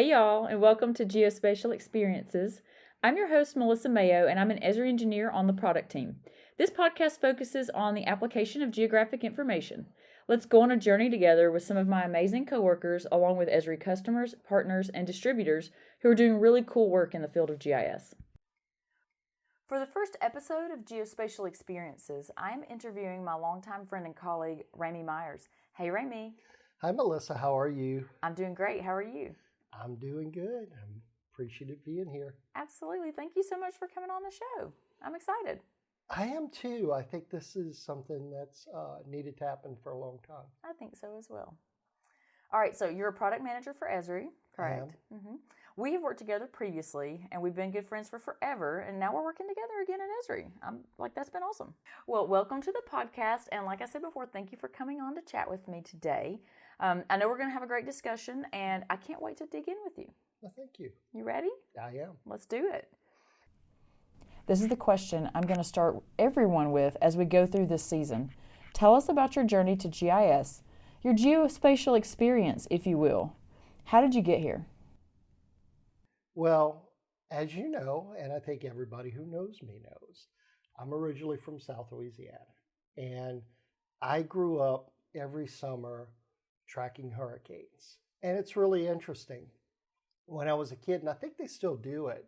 Hey y'all, and welcome to Geospatial Experiences. I'm your host, Melissa Mayo, and I'm an Esri engineer on the product team. This podcast focuses on the application of geographic information. Let's go on a journey together with some of my amazing coworkers, along with Esri customers, partners, and distributors who are doing really cool work in the field of GIS. For the first episode of Geospatial Experiences, I am interviewing my longtime friend and colleague, Remi Myers. Hey, Remi. Hi, Melissa. How are you? I'm doing great. How are you? I'm doing good. I'm appreciative being here. Absolutely. Thank you so much for coming on the show. I'm excited. I am too. I think this is something that's needed to happen for a long time. I think so as well. All right, so you're a product manager for Esri, correct? I am. Mm-hmm. We have worked together previously, and we've been good friends for forever, and now we're working together again in Esri. That's been awesome. Well, welcome to the podcast, and like I said before, thank you for coming on to chat with me today. I know we're going to have a great discussion, and I can't wait to dig in with you. Well, thank you. You ready? I am. Let's do it. This is the question I'm going to start everyone with as we go through this season. Tell us about your journey to GIS, your geospatial experience, if you will. How did you get here? Well, as you know, and I think everybody who knows me knows, I'm originally from South Louisiana, and I grew up every summer tracking hurricanes. And it's really interesting. When I was a kid, and I think they still do it,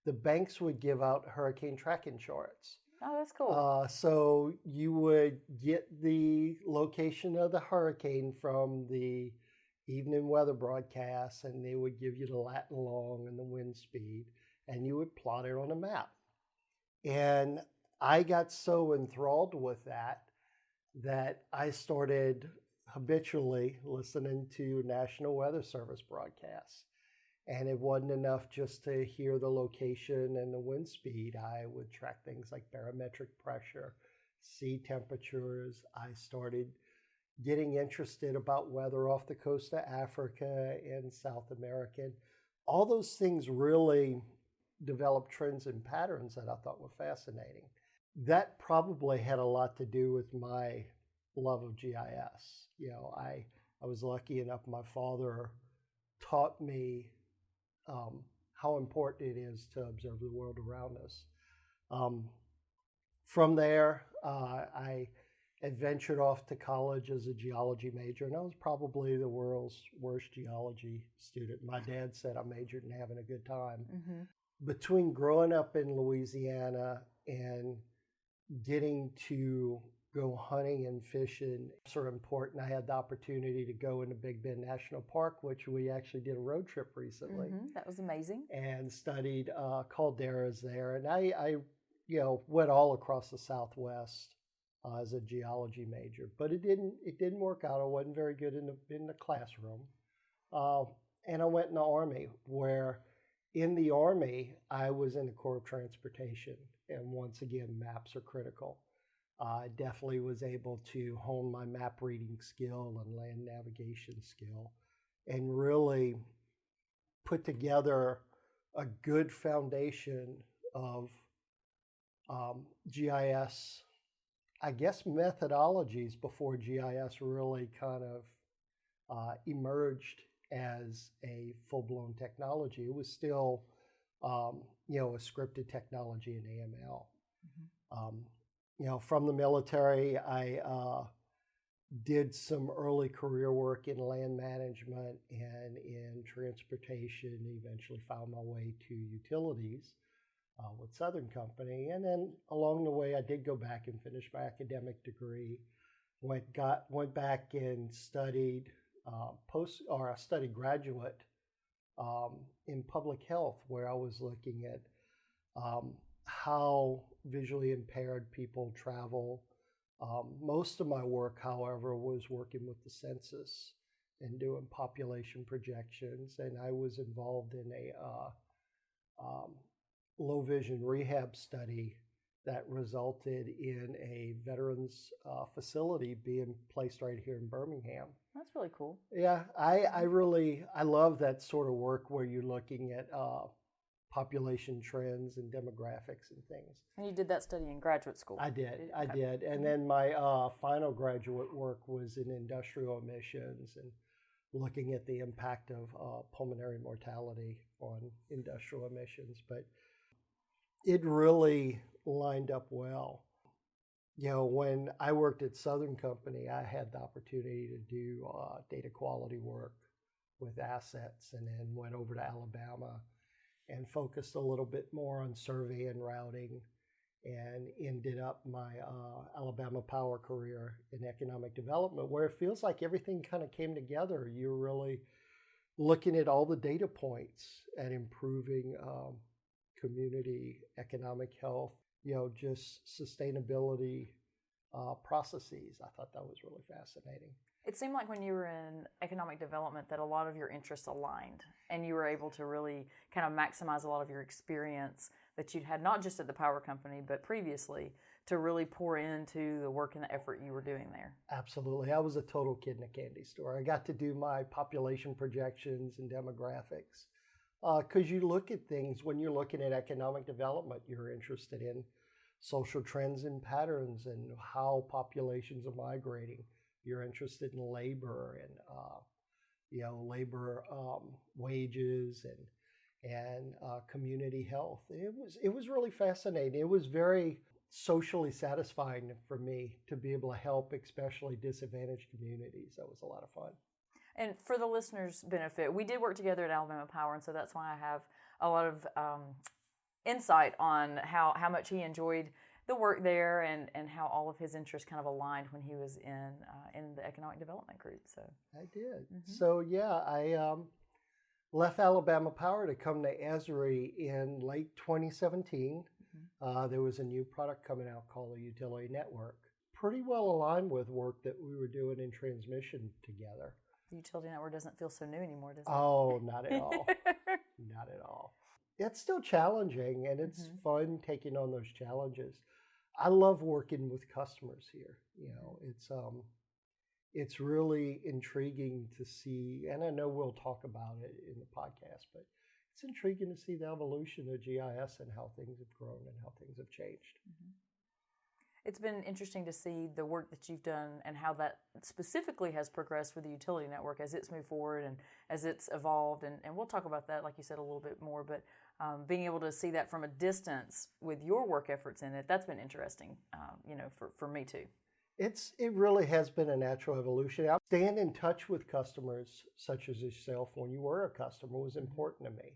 the banks would give out hurricane tracking charts. Oh, that's cool. So you would get the location of the hurricane from the evening weather broadcasts, and they would give you the lat and long and the wind speed, and you would plot it on a map. And I got so enthralled with that I started habitually listening to National Weather Service broadcasts. And it wasn't enough just to hear the location and the wind speed. I would track things like barometric pressure, sea temperatures. I started getting interested about weather off the coast of Africa and South America. All those things really developed trends and patterns that I thought were fascinating. That probably had a lot to do with my love of GIS. You know, I was lucky enough, my father taught me how important it is to observe the world around us. From there, I ventured off to college as a geology major, and I was probably the world's worst geology student. My dad said I majored in having a good time. Mm-hmm. Between growing up in Louisiana and getting to go hunting and fishing are important. I had the opportunity to go into Big Bend National Park, which we actually did a road trip recently. Mm-hmm. That was amazing. And studied calderas there. And I went all across the Southwest as a geology major, but it didn't work out. I wasn't very good in the classroom. And I went in the Army, where in the Army, I was in the Corps of Transportation. And once again, maps are critical. I definitely was able to hone my map reading skill and land navigation skill and really put together a good foundation of GIS, I guess, methodologies before GIS really kind of emerged as a full-blown technology. It was still, a scripted technology in AML. Mm-hmm. From the military, I did some early career work in land management and in transportation, eventually found my way to utilities with Southern Company. And then along the way, I did go back and finish my academic degree, went back and studied I studied graduate in public health, where I was looking at how visually impaired people travel. Most of my work, however, was working with the census and doing population projections, and I was involved in a low vision rehab study that resulted in a veterans facility being placed right here in Birmingham. That's really cool. Yeah, I love that sort of work where you're looking at population trends and demographics and things. And you did that study in graduate school? I did. And then my final graduate work was in industrial emissions and looking at the impact of pulmonary mortality on industrial emissions. But it really lined up well. When I worked at Southern Company, I had the opportunity to do data quality work with assets, and then went over to Alabama and focused a little bit more on survey and routing, and ended up my Alabama Power career in economic development, where it feels like everything kind of came together. You're really looking at all the data points and improving community economic health, just sustainability processes. I thought that was really fascinating. It seemed like when you were in economic development that a lot of your interests aligned, and you were able to really kind of maximize a lot of your experience that you'd had, not just at the power company, but previously, to really pour into the work and the effort you were doing there. Absolutely. I was a total kid in a candy store. I got to do my population projections and demographics. Because you look at things, when you're looking at economic development, you're interested in social trends and patterns and how populations are migrating. You're interested in labor and labor wages and community health. It was really fascinating. It was very socially satisfying for me to be able to help especially disadvantaged communities. That was a lot of fun. And for the listeners' benefit, we did work together at Alabama Power, and so that's why I have a lot of insight on how much he enjoyed the work there, and how all of his interests kind of aligned when he was in the economic development group. So I did. Mm-hmm. So I left Alabama Power to come to Esri in late 2017. Mm-hmm. There was a new product coming out called the Utility Network, pretty well aligned with work that we were doing in transmission together. The Utility Network doesn't feel so new anymore, does it? Oh, not at all. Not at all. It's still challenging, and it's mm-hmm. fun taking on those challenges. I love working with customers here. It's really intriguing to see, and I know we'll talk about it in the podcast, but it's intriguing to see the evolution of GIS and how things have grown and how things have changed. Mm-hmm. It's been interesting to see the work that you've done and how that specifically has progressed with the utility network as it's moved forward and as it's evolved. And we'll talk about that, like you said, a little bit more. But being able to see that from a distance with your work efforts in it, that's been interesting, for me too. It really has been a natural evolution. Staying in touch with customers such as yourself when you were a customer was important to me.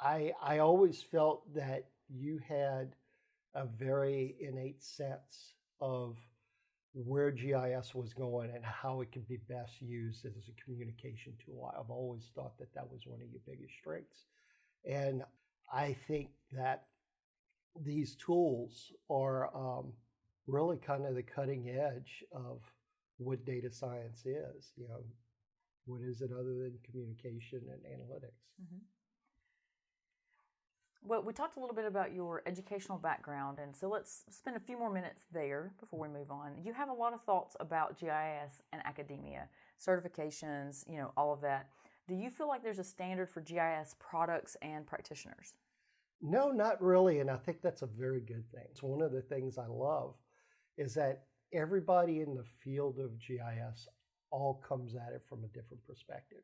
I always felt that you had a very innate sense of where GIS was going and how it could be best used as a communication tool. I've always thought that was one of your biggest strengths. And I think that these tools are really kind of the cutting edge of what data science is. What is it other than communication and analytics? Mm-hmm. Well, we talked a little bit about your educational background, and so let's spend a few more minutes there before we move on. You have a lot of thoughts about GIS and academia, certifications, all of that. Do you feel like there's a standard for GIS products and practitioners? No, not really, and I think that's a very good thing. It's one of the things I love is that everybody in the field of GIS all comes at it from a different perspective.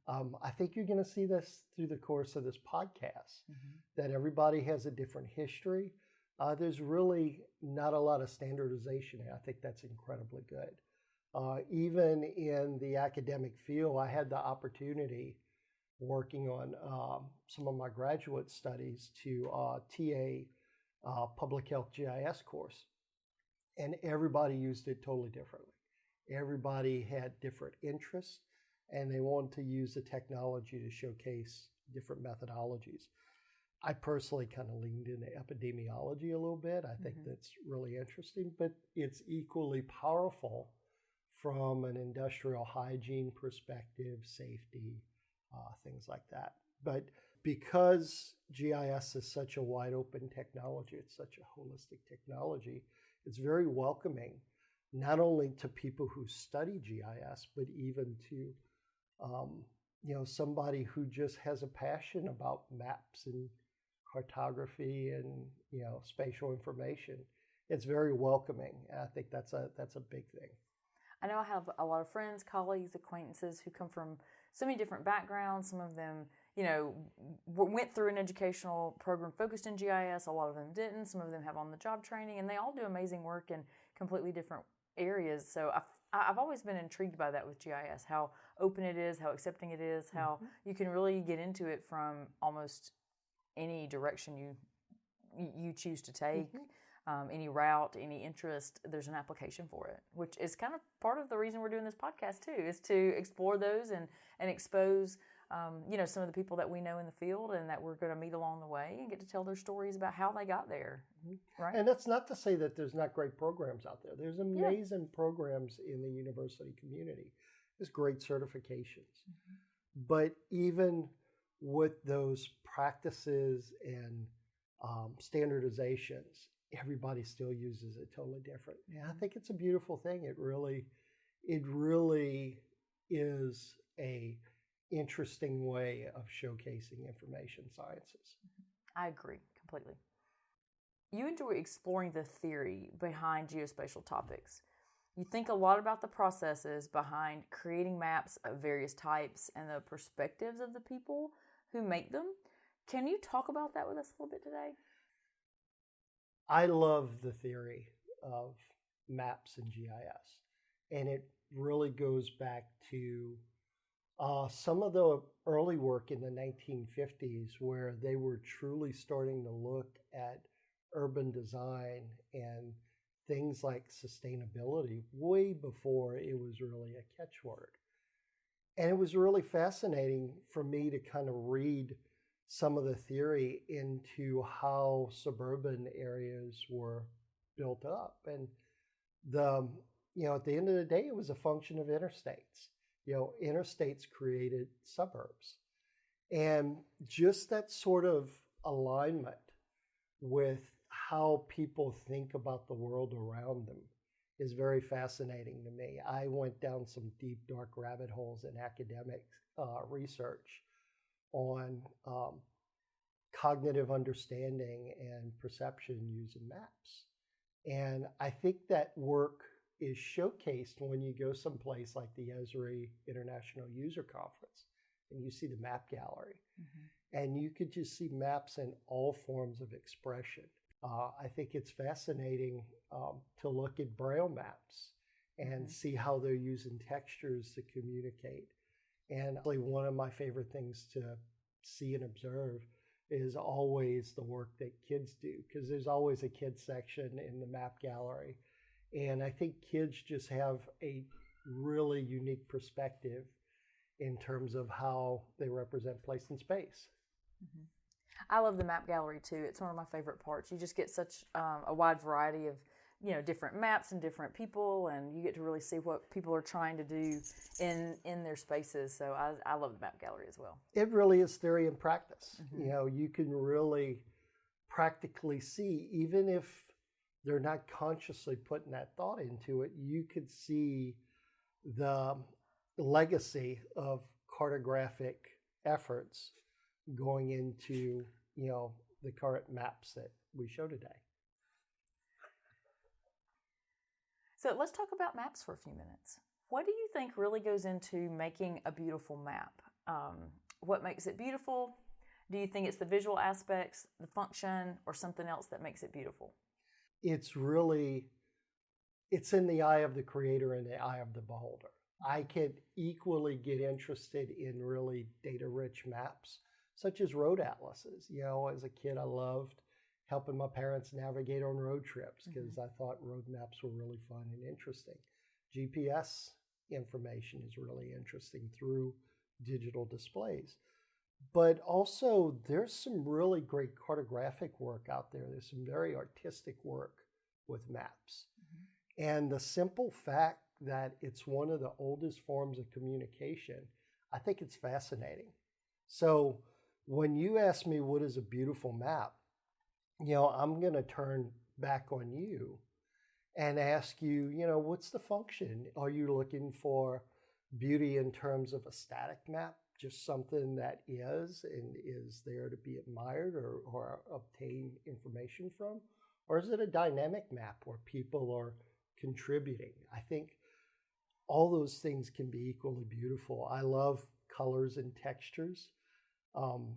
Mm-hmm. I think you're going to see this through the course of this podcast, mm-hmm. that everybody has a different history. There's really not a lot of standardization. I think that's incredibly good. Even in the academic field, I had the opportunity working on some of my graduate studies to TA public health GIS course. And everybody used it totally differently. Everybody had different interests, and they wanted to use the technology to showcase different methodologies. I personally kind of leaned into epidemiology a little bit. I think mm-hmm. that's really interesting, but it's equally powerful from an industrial hygiene perspective, safety, things like that. But because GIS is such a wide open technology, it's such a holistic technology, it's very welcoming, not only to people who study GIS, but even to somebody who just has a passion about maps and cartography and spatial information. It's very welcoming, and I think that's a big thing. I know I have a lot of friends, colleagues, acquaintances who come from so many different backgrounds. Some of them, went through an educational program focused in GIS. A lot of them didn't. Some of them have on-the-job training, and they all do amazing work in completely different areas. So I've always been intrigued by that with GIS, how open it is, how accepting it is, how you can really get into it from almost any direction you choose to take. Any route, any interest, there's an application for it, which is kind of part of the reason we're doing this podcast too, is to explore those and expose, some of the people that we know in the field and that we're going to meet along the way and get to tell their stories about how they got there, right? And that's not to say that there's not great programs out there. There's amazing programs in the university community. There's great certifications. But even with those practices and standardizations, everybody still uses it totally different. And I think it's a beautiful thing. It really is a interesting way of showcasing information sciences. I agree completely. You enjoy exploring the theory behind geospatial topics. You think a lot about the processes behind creating maps of various types and the perspectives of the people who make them. Can you talk about that with us a little bit today? I love the theory of maps and GIS, and it really goes back to some of the early work in the 1950s where they were truly starting to look at urban design and things like sustainability way before it was really a catchword. And it was really fascinating for me to kind of read some of the theory into how suburban areas were built up. And at the end of the day, it was a function of interstates. Interstates created suburbs. And just that sort of alignment with how people think about the world around them is very fascinating to me. I went down some deep, dark rabbit holes in academic research on cognitive understanding and perception using maps. And I think that work is showcased when you go someplace like the Esri International User Conference and you see the map gallery. And you could just see maps in all forms of expression. I think it's fascinating to look at Braille maps and see how they're using textures to communicate. And one of my favorite things to see and observe is always the work that kids do, because there's always a kids section in the map gallery. And I think kids just have a really unique perspective in terms of how they represent place and space. I love the map gallery too. It's one of my favorite parts. You just get such a wide variety of different maps and different people, and you get to really see what people are trying to do in their spaces. So I love the map gallery as well. It really is theory and practice. You can really practically see, even if they're not consciously putting that thought into it, you could see the legacy of cartographic efforts going into the current maps that we show today. So let's talk about maps for a few minutes. What do you think really goes into making a beautiful map? What makes it beautiful? Do you think it's the visual aspects, the function, or something else that makes it beautiful? It's in the eye of the creator and the eye of the beholder. I could equally get interested in really data-rich maps, such as road atlases. As a kid, I loved helping my parents navigate on road trips because I thought road maps were really fun and interesting. GPS information is really interesting through digital displays. But also, there's some really great cartographic work out there. There's some very artistic work with maps. And the simple fact that it's one of the oldest forms of communication, I think it's fascinating. So when you ask me what is a beautiful map, I'm going to turn back on you and ask you, what's the function? Are you looking for beauty in terms of a static map, just something that is and is there to be admired or obtain information from? Or is it a dynamic map where people are contributing? I think all those things can be equally beautiful. I love colors and textures. Um,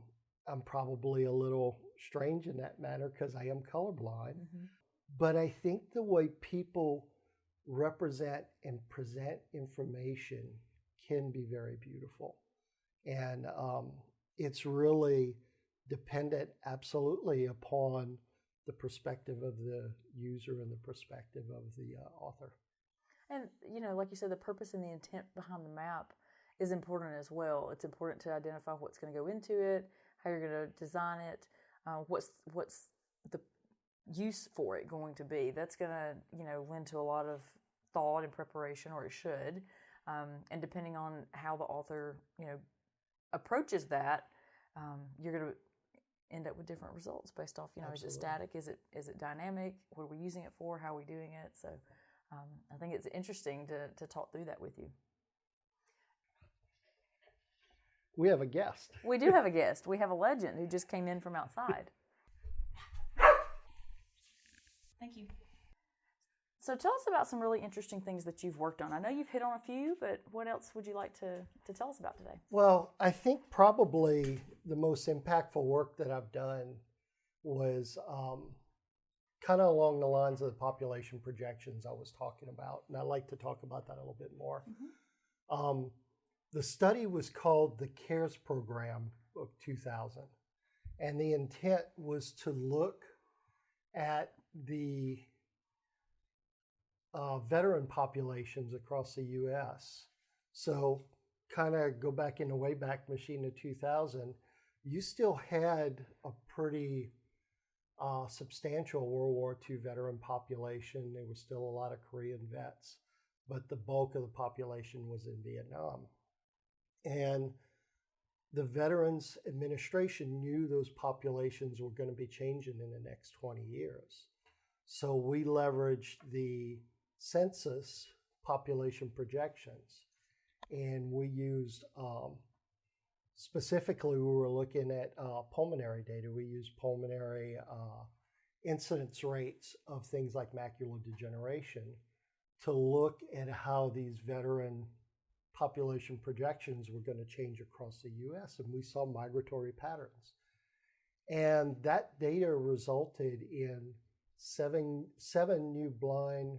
I'm probably a little strange in that manner because I am colorblind. Mm-hmm. But I think the way people represent and present information can be very beautiful. And it's really dependent absolutely upon the perspective of the user and the perspective of the author. And, like you said, the purpose and the intent behind the map is important as well. It's important to identify what's going to go into it, how you're going to design it, what's the use for it going to be. That's going to, lend to a lot of thought and preparation, or it should. And depending on how the author, approaches that, you're going to end up with different results based off, is it static? Is it dynamic? What are we using it for? How are we doing it? So I think it's interesting to talk through that with you. We have a guest. We do have a guest. We have a legend who just came in from outside. Thank you. So tell us about some really interesting things that you've worked on. I know you've hit on a few, but what else would you like to tell us about today? Well, I think probably the most impactful work that I've done was kind of along the lines of the population projections I was talking about. And I'd like to talk about that a little bit more. Mm-hmm. The study was called the CARES Program of 2000. And the intent was to look at the veteran populations across the U.S. So kind of go back in the Wayback Machine of 2000, you still had a pretty substantial World War II veteran population. There was still a lot of Korean vets, but the bulk of the population was in Vietnam. And the Veterans Administration knew those populations were going to be changing in the next 20 years. So we leveraged the census population projections, and we used, specifically, we were looking at pulmonary data. We used pulmonary incidence rates of things like macular degeneration to look at how these veteran population projections were going to change across the U.S., and we saw migratory patterns. And that data resulted in seven new blind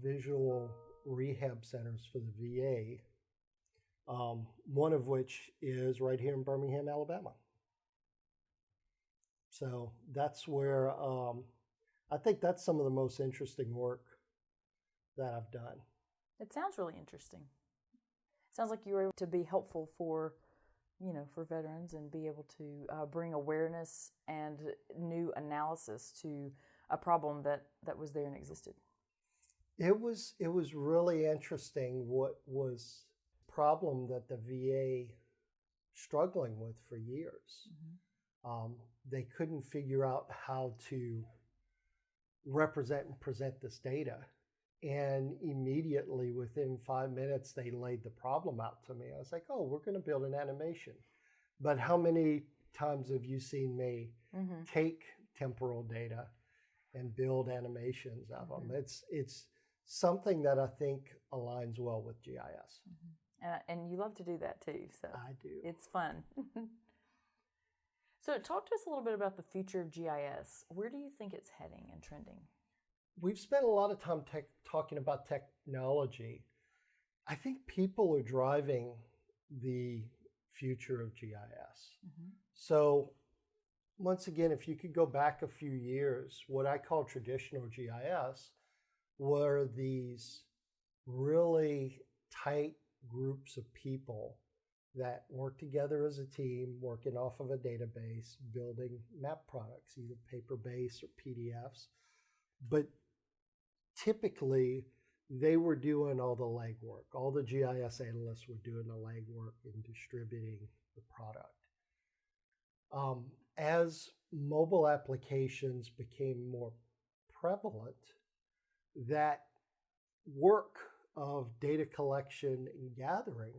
visual rehab centers for the VA, one of which is right here in Birmingham, Alabama. So that's where I think that's some of the most interesting work that I've done. It sounds really interesting. Sounds like you were able to be helpful for veterans and be able to bring awareness and new analysis to a problem that was there and existed. It was really interesting what was a problem that the VA struggling with for years. Mm-hmm. They couldn't figure out how to represent and present this data. And immediately within 5 minutes, they laid the problem out to me. I was like, oh, we're going to build an animation. But how many times have you seen me mm-hmm. take temporal data and build animations of mm-hmm. them? It's something that I think aligns well with GIS. Mm-hmm. And you love to do that too. So I do. It's fun. So talk to us a little bit about the future of GIS. Where do you think it's heading and trending? We've spent a lot of time talking about technology. I think people are driving the future of GIS. Mm-hmm. So once again, if you could go back a few years, what I call traditional GIS were these really tight groups of people that work together as a team, working off of a database, building map products, either paper-based or PDFs. But typically, they were doing all the legwork. All the GIS analysts were doing the legwork in distributing the product. As mobile applications became more prevalent, that work of data collection and gathering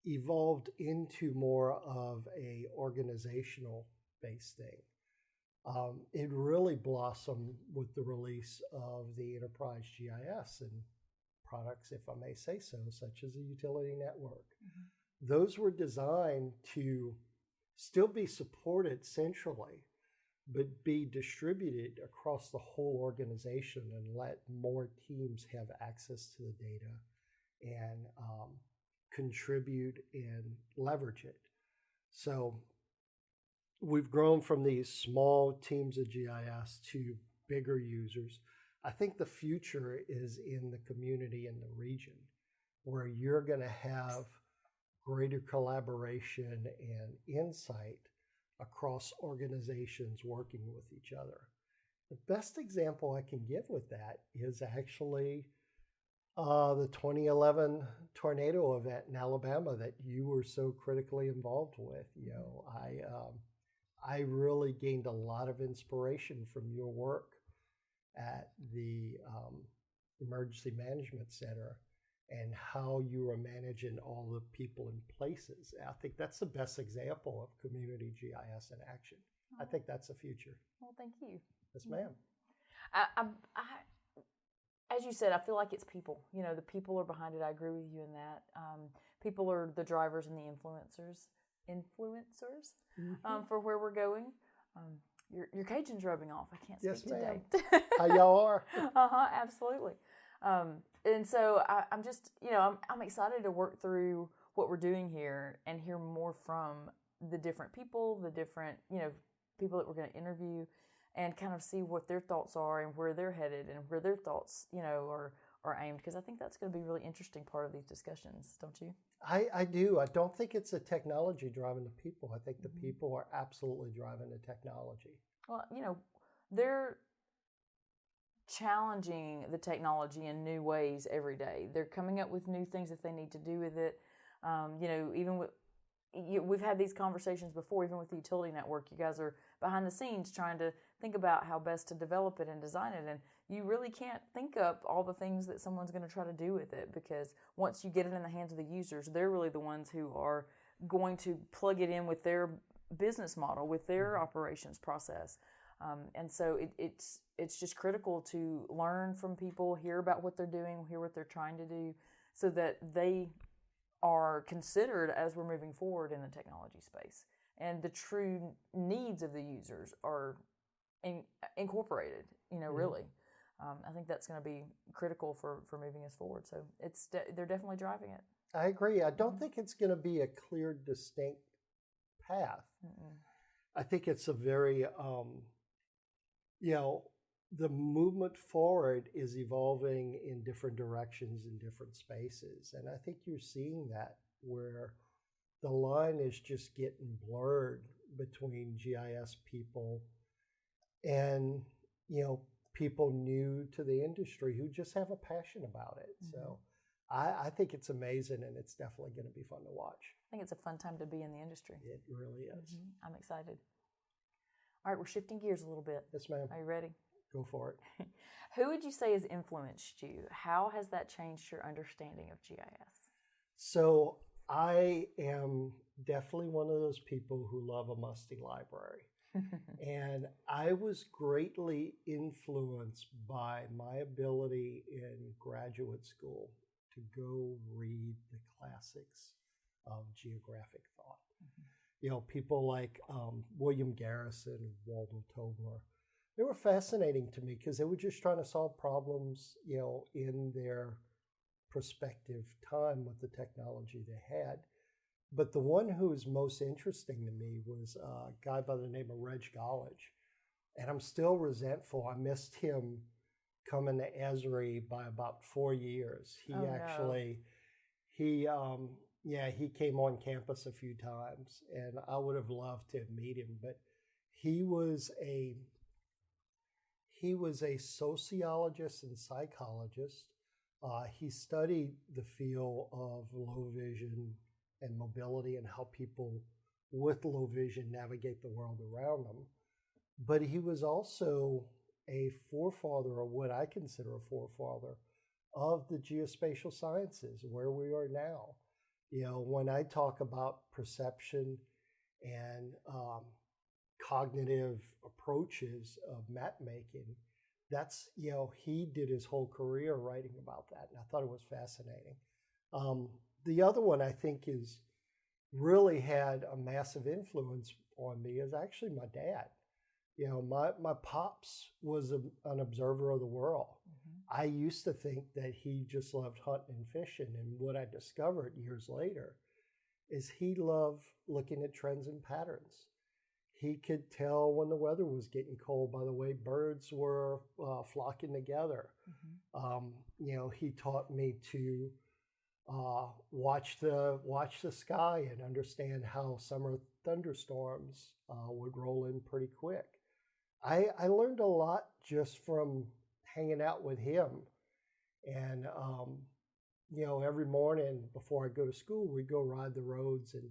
evolved into more of a organizational based thing. It really blossomed with the release of the enterprise GIS and products, if I may say so, such as a utility network. Those were designed to still be supported centrally, but be distributed across the whole organization and let more teams have access to the data and contribute and leverage it. So we've grown from these small teams of GIS to bigger users. I think the future is in the community and the region, where you're going to have greater collaboration and insight across organizations working with each other. The best example I can give with that is actually the 2011 tornado event in Alabama that you were so critically involved with. I really gained a lot of inspiration from your work at the Emergency Management Center and how you were managing all the people and places. I think that's the best example of community GIS in action. I think that's the future. Well, thank you. Yes, ma'am. As you said, I feel like it's people. The people are behind it. I agree with you in that. People are the drivers and the influencers for where we're going. Your Cajun's rubbing off. I can't speak today. How y'all are? Absolutely. And so I'm just, I'm excited to work through what we're doing here and hear more from the different people, the different, people that we're going to interview, and kind of see what their thoughts are and where they're headed and where their thoughts, are aimed. Because I think that's going to be a really interesting part of these discussions, don't you? I do. I don't think it's the technology driving the people. I think the people are absolutely driving the technology. Well, they're challenging the technology in new ways every day. They're coming up with new things that they need to do with it. Even with we've had these conversations before, even with the utility network. You guys are behind the scenes trying to think about how best to develop it and design it, and you really can't think up all the things that someone's going to try to do with it, because once you get it in the hands of the users, they're really the ones who are going to plug it in with their business model, with their operations process. And so it's just critical to learn from people, hear about what they're doing, hear what they're trying to do, so that they are considered as we're moving forward in the technology space. And the true needs of the users are incorporated, really. I think that's going to be critical for moving us forward. So they're definitely driving it. I agree. I don't think it's going to be a clear, distinct path. I think it's a very, the movement forward is evolving in different directions in different spaces. And I think you're seeing that, where the line is just getting blurred between GIS people and, people new to the industry who just have a passion about it. So I think it's amazing, and it's definitely going to be fun to watch. I think it's a fun time to be in the industry. It really is. I'm excited. All right, we're shifting gears a little bit. Yes, ma'am. Are you ready? Go for it. Who would you say has influenced you? How has that changed your understanding of GIS? So I am definitely one of those people who love a musty library. And I was greatly influenced by my ability in graduate school to go read the classics of geographic thought. People like William Garrison and Waldo Tobler. They were fascinating to me because they were just trying to solve problems, in their prospective time with the technology they had. But the one who was most interesting to me was a guy by the name of Reg Gollage. And I'm still resentful. I missed him coming to Esri by about 4 years. He he came on campus a few times, and I would have loved to meet him. But he was a sociologist and psychologist. He studied the field of low vision and mobility and how people with low vision navigate the world around them. But he was also a forefather, or what I consider a forefather, of the geospatial sciences, where we are now. When I talk about perception and cognitive approaches of map making, that's, he did his whole career writing about that. And I thought it was fascinating. The other one I think is really had a massive influence on me is actually my dad. My pops was an observer of the world. I used to think that he just loved hunting and fishing. And what I discovered years later is he loved looking at trends and patterns. He could tell when the weather was getting cold by the way birds were flocking together. He taught me to watch the sky and understand how summer thunderstorms would roll in pretty quick. I learned a lot just from hanging out with him. And, every morning before I go to school, we go ride the roads. And,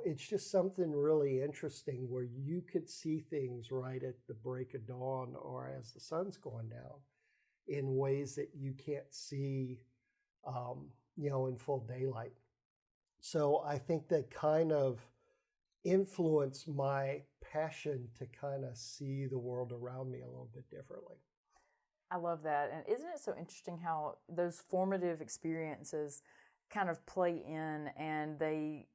it's just something really interesting where you could see things right at the break of dawn or as the sun's going down in ways that you can't see, in full daylight. So I think that kind of influenced my passion to kind of see the world around me a little bit differently. I love that. And isn't it so interesting how those formative experiences kind of play in and they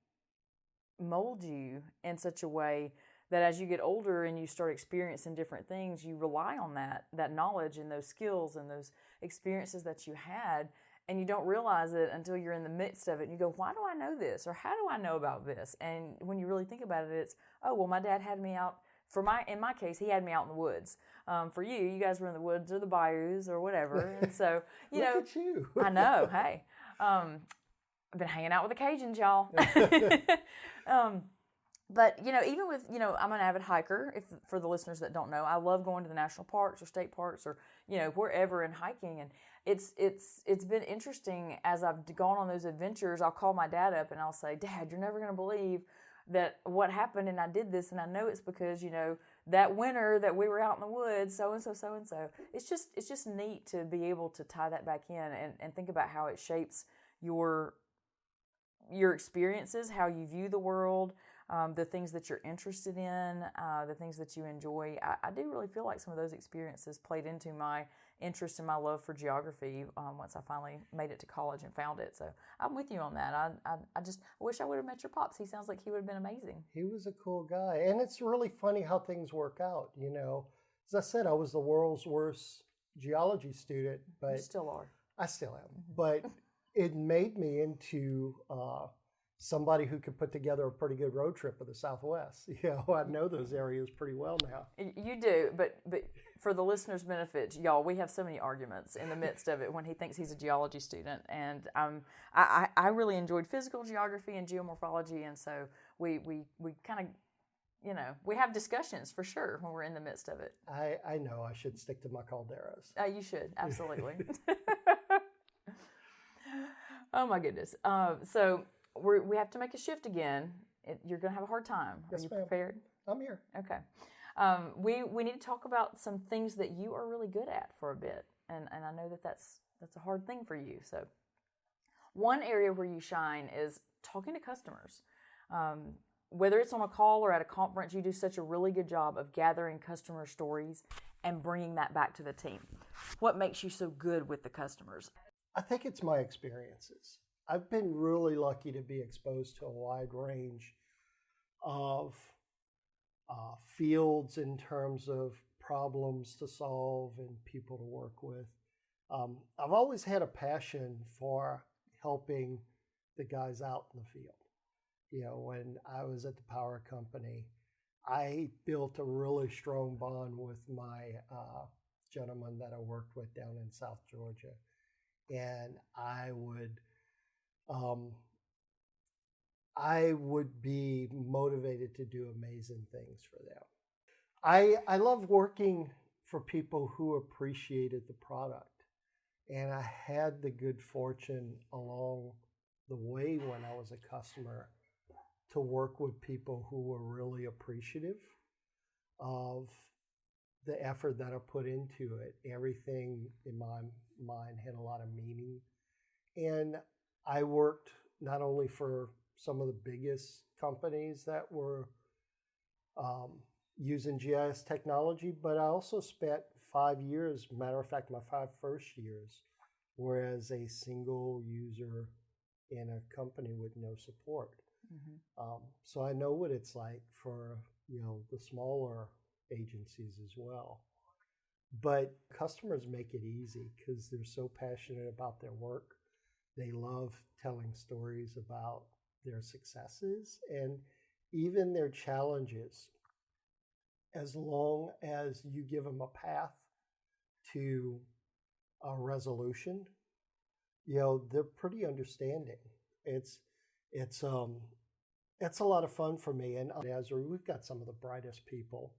mold you in such a way that as you get older and you start experiencing different things, you rely on that knowledge and those skills and those experiences that you had, and you don't realize it until you're in the midst of it and you go, why do I know this? Or how do I know about this? And when you really think about it, it's, oh, well, my dad had me out. In my case, he had me out in the woods. For you guys were in the woods or the bayous or whatever. And so, Look at you. I know. Hey, I've been hanging out with the Cajuns, y'all. But, even with, I'm an avid hiker. For the listeners that don't know, I love going to the national parks or state parks or, wherever and hiking. And it's been interesting as I've gone on those adventures. I'll call my dad up and I'll say, Dad, you're never going to believe that what happened and I did this, and I know it's because, that winter that we were out in the woods, so-and-so. It's just neat to be able to tie that back in and think about how it shapes your experiences, how you view the world, the things that you're interested in, the things that you enjoy. I do really feel like some of those experiences played into my interest and my love for geography once I finally made it to college and found it. So I'm with you on that. I wish I would have met your pops. He sounds like he would have been amazing. He was a cool guy. And it's really funny how things work out, As I said, I was the world's worst geology student. But You still are. I still am. But it made me into somebody who could put together a pretty good road trip of the Southwest. I know those areas pretty well now. You do, but for the listeners' benefit, y'all, we have so many arguments in the midst of it when he thinks he's a geology student. And I really enjoyed physical geography and geomorphology, and so we kind of, we have discussions for sure when we're in the midst of it. I know I should stick to my calderas. You should, absolutely. Oh my goodness. So we have to make a shift again. You're going to have a hard time. Yes, Are you ma'am. prepared? I'm here. Okay. We need to talk about some things that you are really good at for a bit, and I know that's a hard thing for you. So, one area where you shine is talking to customers. Whether it's on a call or at a conference, you do such a really good job of gathering customer stories and bringing that back to the team. What makes you so good with the customers? I think it's my experiences. I've been really lucky to be exposed to a wide range of fields in terms of problems to solve and people to work with. I've always had a passion for helping the guys out in the field. When I was at the power company, I built a really strong bond with my gentleman that I worked with down in South Georgia. And I would be motivated to do amazing things for them. I love working for people who appreciated the product. And I had the good fortune along the way when I was a customer to work with people who were really appreciative of the effort that I put into it. Everything in my mind had a lot of meaning. And I worked not only for some of the biggest companies that were using GIS technology, but I also spent 5 years, matter of fact, my 5 first years were as a single user in a company with no support. So I know what it's like for, the smaller agencies as well. But customers make it easy because they're so passionate about their work. They love telling stories about their successes and even their challenges. As long as you give them a path to a resolution, they're pretty understanding. It's a lot of fun for me. And at Esri, we've got some of the brightest people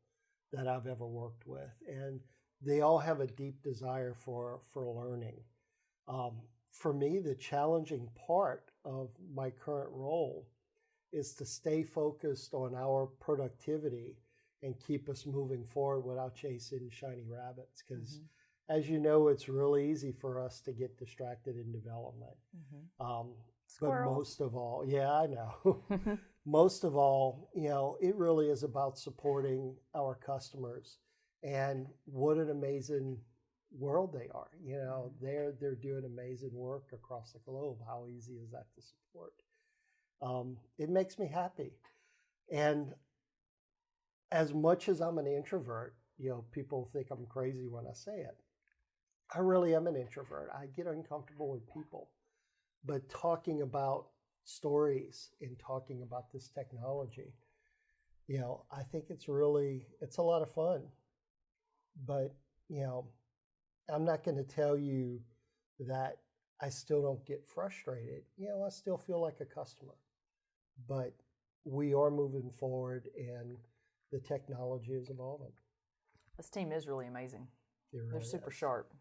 that I've ever worked with, and they all have a deep desire for learning. For me, the challenging part of my current role is to stay focused on our productivity and keep us moving forward without chasing shiny rabbits. Because as you know, it's really easy for us to get distracted in development. But most of all, yeah, I know. Most of all, it really is about supporting our customers. And what an amazing world they are. They're doing amazing work across the globe. How easy is that to support? It makes me happy. And as much as I'm an introvert, people think I'm crazy when I say it. I really am an introvert. I get uncomfortable with people. But talking about stories and talking about this technology, I think it's a lot of fun. But, I'm not going to tell you that I still don't get frustrated. I still feel like a customer. But we are moving forward and the technology is evolving. This team is really amazing. They're super sharp.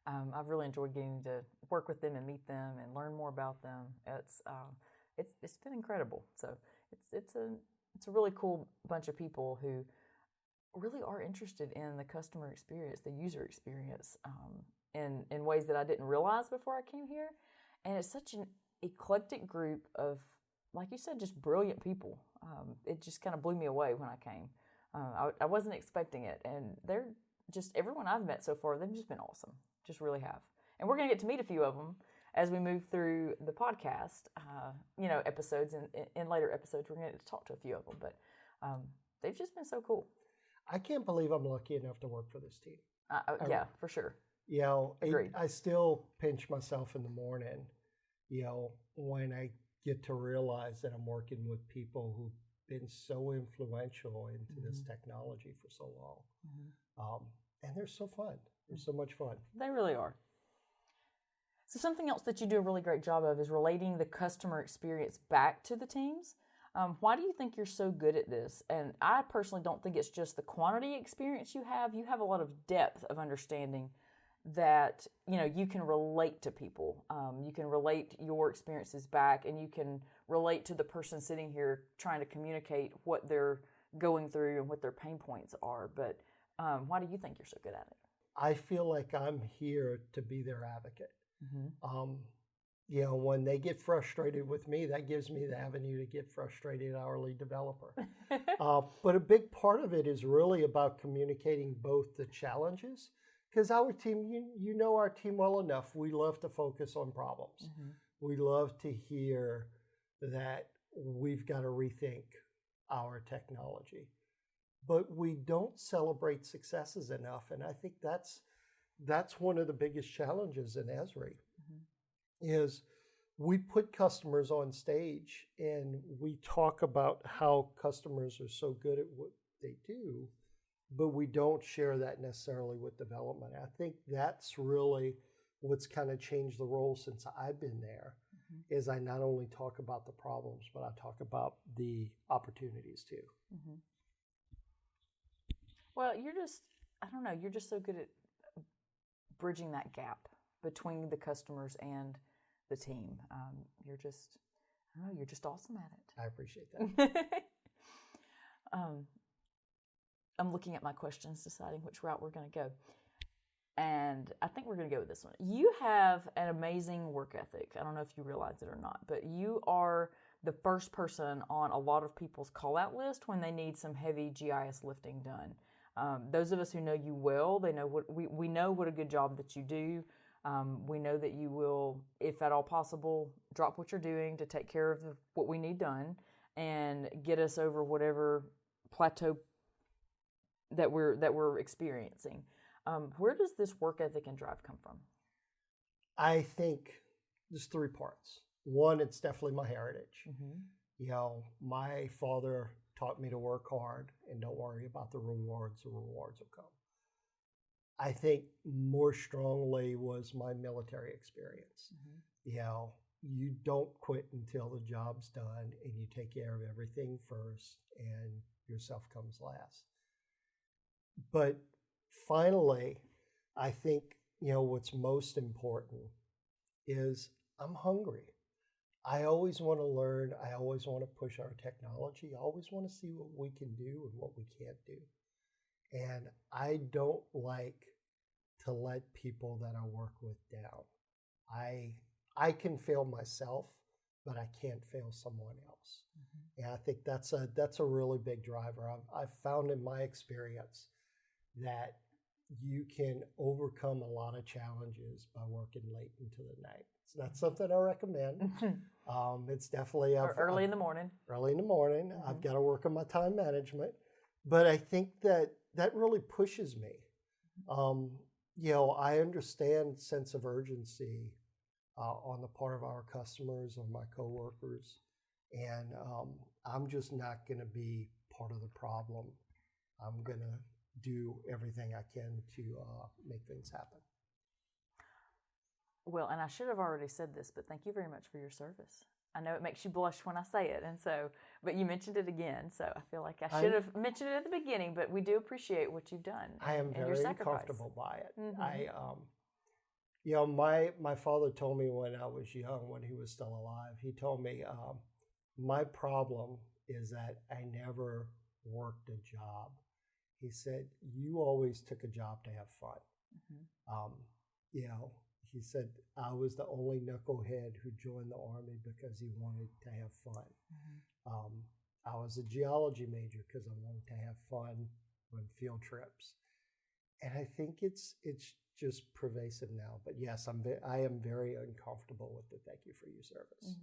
I've really enjoyed getting to work with them and meet them and learn more about them. It's been incredible. So it's a really cool bunch of people who really are interested in the customer experience, the user experience, in ways that I didn't realize before I came here. And it's such an eclectic group of, like you said, just brilliant people. It just kind of blew me away when I came. I wasn't expecting it, and they're just, everyone I've met so far, they've just been awesome. Just really have. And we're going to get to meet a few of them as we move through the podcast, episodes. And in later episodes, we're going to get to talk to a few of them. But they've just been so cool. I can't believe I'm lucky enough to work for this team. Yeah, for sure. Agreed. I still pinch myself in the morning, when I get to realize that I'm working with people who've been so influential into this technology for so long. And they're so fun. They're so much fun. They really are. So something else that you do a really great job of is relating the customer experience back to the teams. Why do you think you're so good at this? And I personally don't think it's just the quantity experience you have. You have a lot of depth of understanding that, you can relate to people. You can relate your experiences back, and you can relate to the person sitting here trying to communicate what they're going through and what their pain points are. But why do you think you're so good at it? I feel like I'm here to be their advocate. When they get frustrated with me, that gives me the avenue to get frustrated at our lead developer. But a big part of it is really about communicating both the challenges, because our team, you know our team well enough. We love to focus on problems. We love to hear that we've got to rethink our technology. But we don't celebrate successes enough, and I think that's one of the biggest challenges in Esri. Is we put customers on stage and we talk about how customers are so good at what they do, but we don't share that necessarily with development. I think that's really what's kind of changed the role since I've been there, is I not only talk about the problems, but I talk about the opportunities too. Well, you're just so good at bridging that gap between the customers and the team. You're just awesome at it. I appreciate that. I'm looking at my questions, deciding which route we're going to go. And I think we're going to go with this one. You have an amazing work ethic. I don't know if you realize it or not, but you are the first person on a lot of people's call-out list when they need some heavy GIS lifting done. Those of us who know you well, they know we know what a good job that you do. We know that you will, if at all possible, drop what you're doing to take care of what we need done and get us over whatever plateau that we're experiencing. Where does this work ethic and drive come from? I think there's three parts. One, it's definitely my heritage. My father taught me to work hard and don't worry about the rewards. The rewards will come. I think more strongly was my military experience. You don't quit until the job's done and you take care of everything first and yourself comes last. But finally, I think, what's most important is I'm hungry. I always want to learn. I always want to push our technology. I always want to see what we can do and what we can't do. And I don't like to let people that I work with down. I can fail myself, but I can't fail someone else. And I think that's a really big driver. I've found in my experience that you can overcome a lot of challenges by working late into the night. So that's something I recommend. It's definitely early in the morning. Early in the morning. I've got to work on my time management, but I think that really pushes me. I understand sense of urgency on the part of our customers or my coworkers, and I'm just not going to be part of the problem. I'm going to do everything I can to make things happen. Well, and I should have already said this, but thank you very much for your service. I know it makes you blush when I say it, but you mentioned it again, so I feel like I should have mentioned it at the beginning, but we do appreciate what you've done. I am very comfortable by it. My father told me when I was young, when he was still alive, he told me, my problem is that I never worked a job. He said, you always took a job to have fun. He said, I was the only knucklehead who joined the Army because he wanted to have fun. I was a geology major because I wanted to have fun on field trips. And I think it's just pervasive now. But yes, I am very uncomfortable with it. Thank you for your service.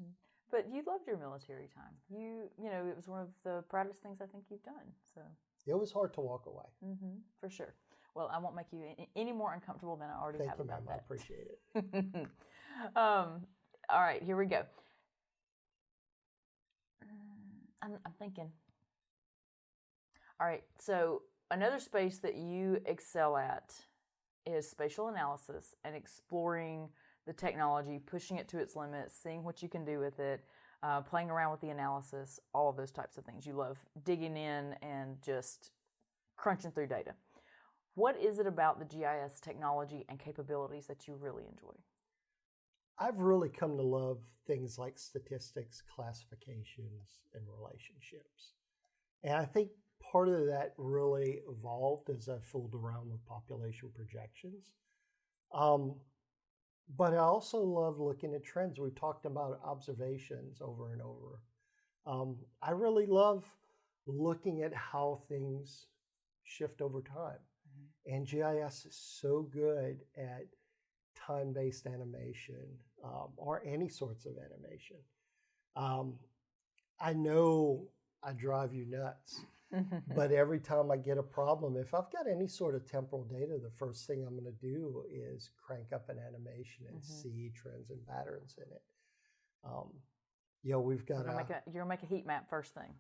But you loved your military time. It was one of the proudest things I think you've done. So it was hard to walk away. For sure. Well, I won't make you any more uncomfortable than I already have about that. I appreciate it. All right, here we go. I'm thinking. All right, so another space that you excel at is spatial analysis and exploring the technology, pushing it to its limits, seeing what you can do with it, playing around with the analysis, all of those types of things. You love digging in and just crunching through data. What is it about the GIS technology and capabilities that you really enjoy? I've really come to love things like statistics, classifications, and relationships. And I think part of that really evolved as I fooled around with population projections. But I also love looking at trends. We've talked about observations over and over. I really love looking at how things shift over time. And GIS is so good at time-based animation or any sorts of animation. I know I drive you nuts, but every time I get a problem, if I've got any sort of temporal data, the first thing I'm going to do is crank up an animation and see trends and patterns in it. We've got you're gonna make a heat map first thing.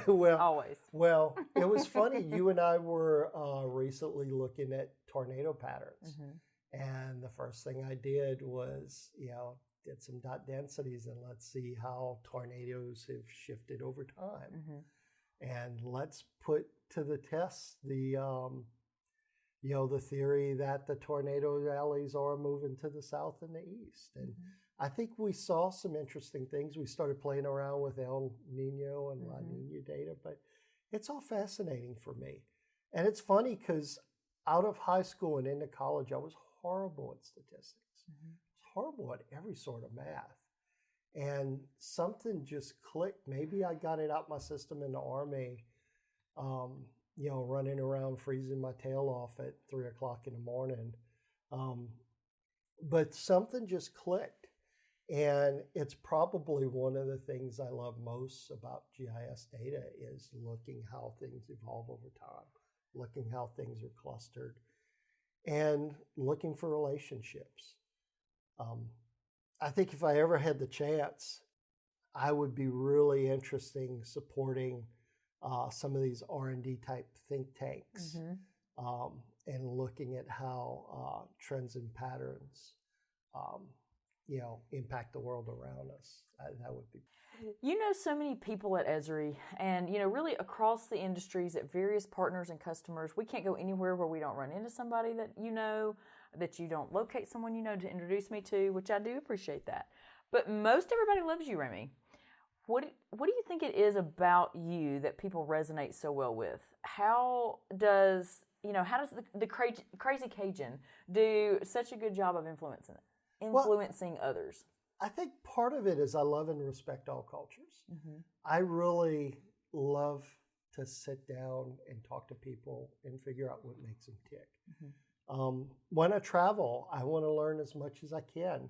Always. Well, it was funny. You and I were recently looking at tornado patterns, and the first thing I did was, did some dot densities and let's see how tornadoes have shifted over time, and let's put to the test the theory that the tornado alleys are moving to the south and the east, and I think we saw some interesting things. We started playing around with El Nino and La Nina data, but it's all fascinating for me. And it's funny because out of high school and into college, I was horrible at statistics. I was horrible at every sort of math. And something just clicked. Maybe I got it out my system in the Army running around freezing my tail off at 3 o'clock in the morning. But something just clicked. And it's probably one of the things I love most about GIS data is looking how things evolve over time, looking how things are clustered, and looking for relationships. I think if I ever had the chance, I would be really interested in supporting some of these R&D type think tanks, and looking at how trends and patterns impact the world around us. That would be. You know so many people at Esri, and really across the industries at various partners and customers. We can't go anywhere where we don't run into somebody that that you don't locate someone to introduce me to, which I do appreciate that. But most everybody loves you, Remi. What do you think it is about you that people resonate so well with? How does the crazy Cajun do such a good job of influencing others? I think part of it is I love and respect all cultures. I really love to sit down and talk to people and figure out what makes them tick. When I travel, I want to learn as much as I can.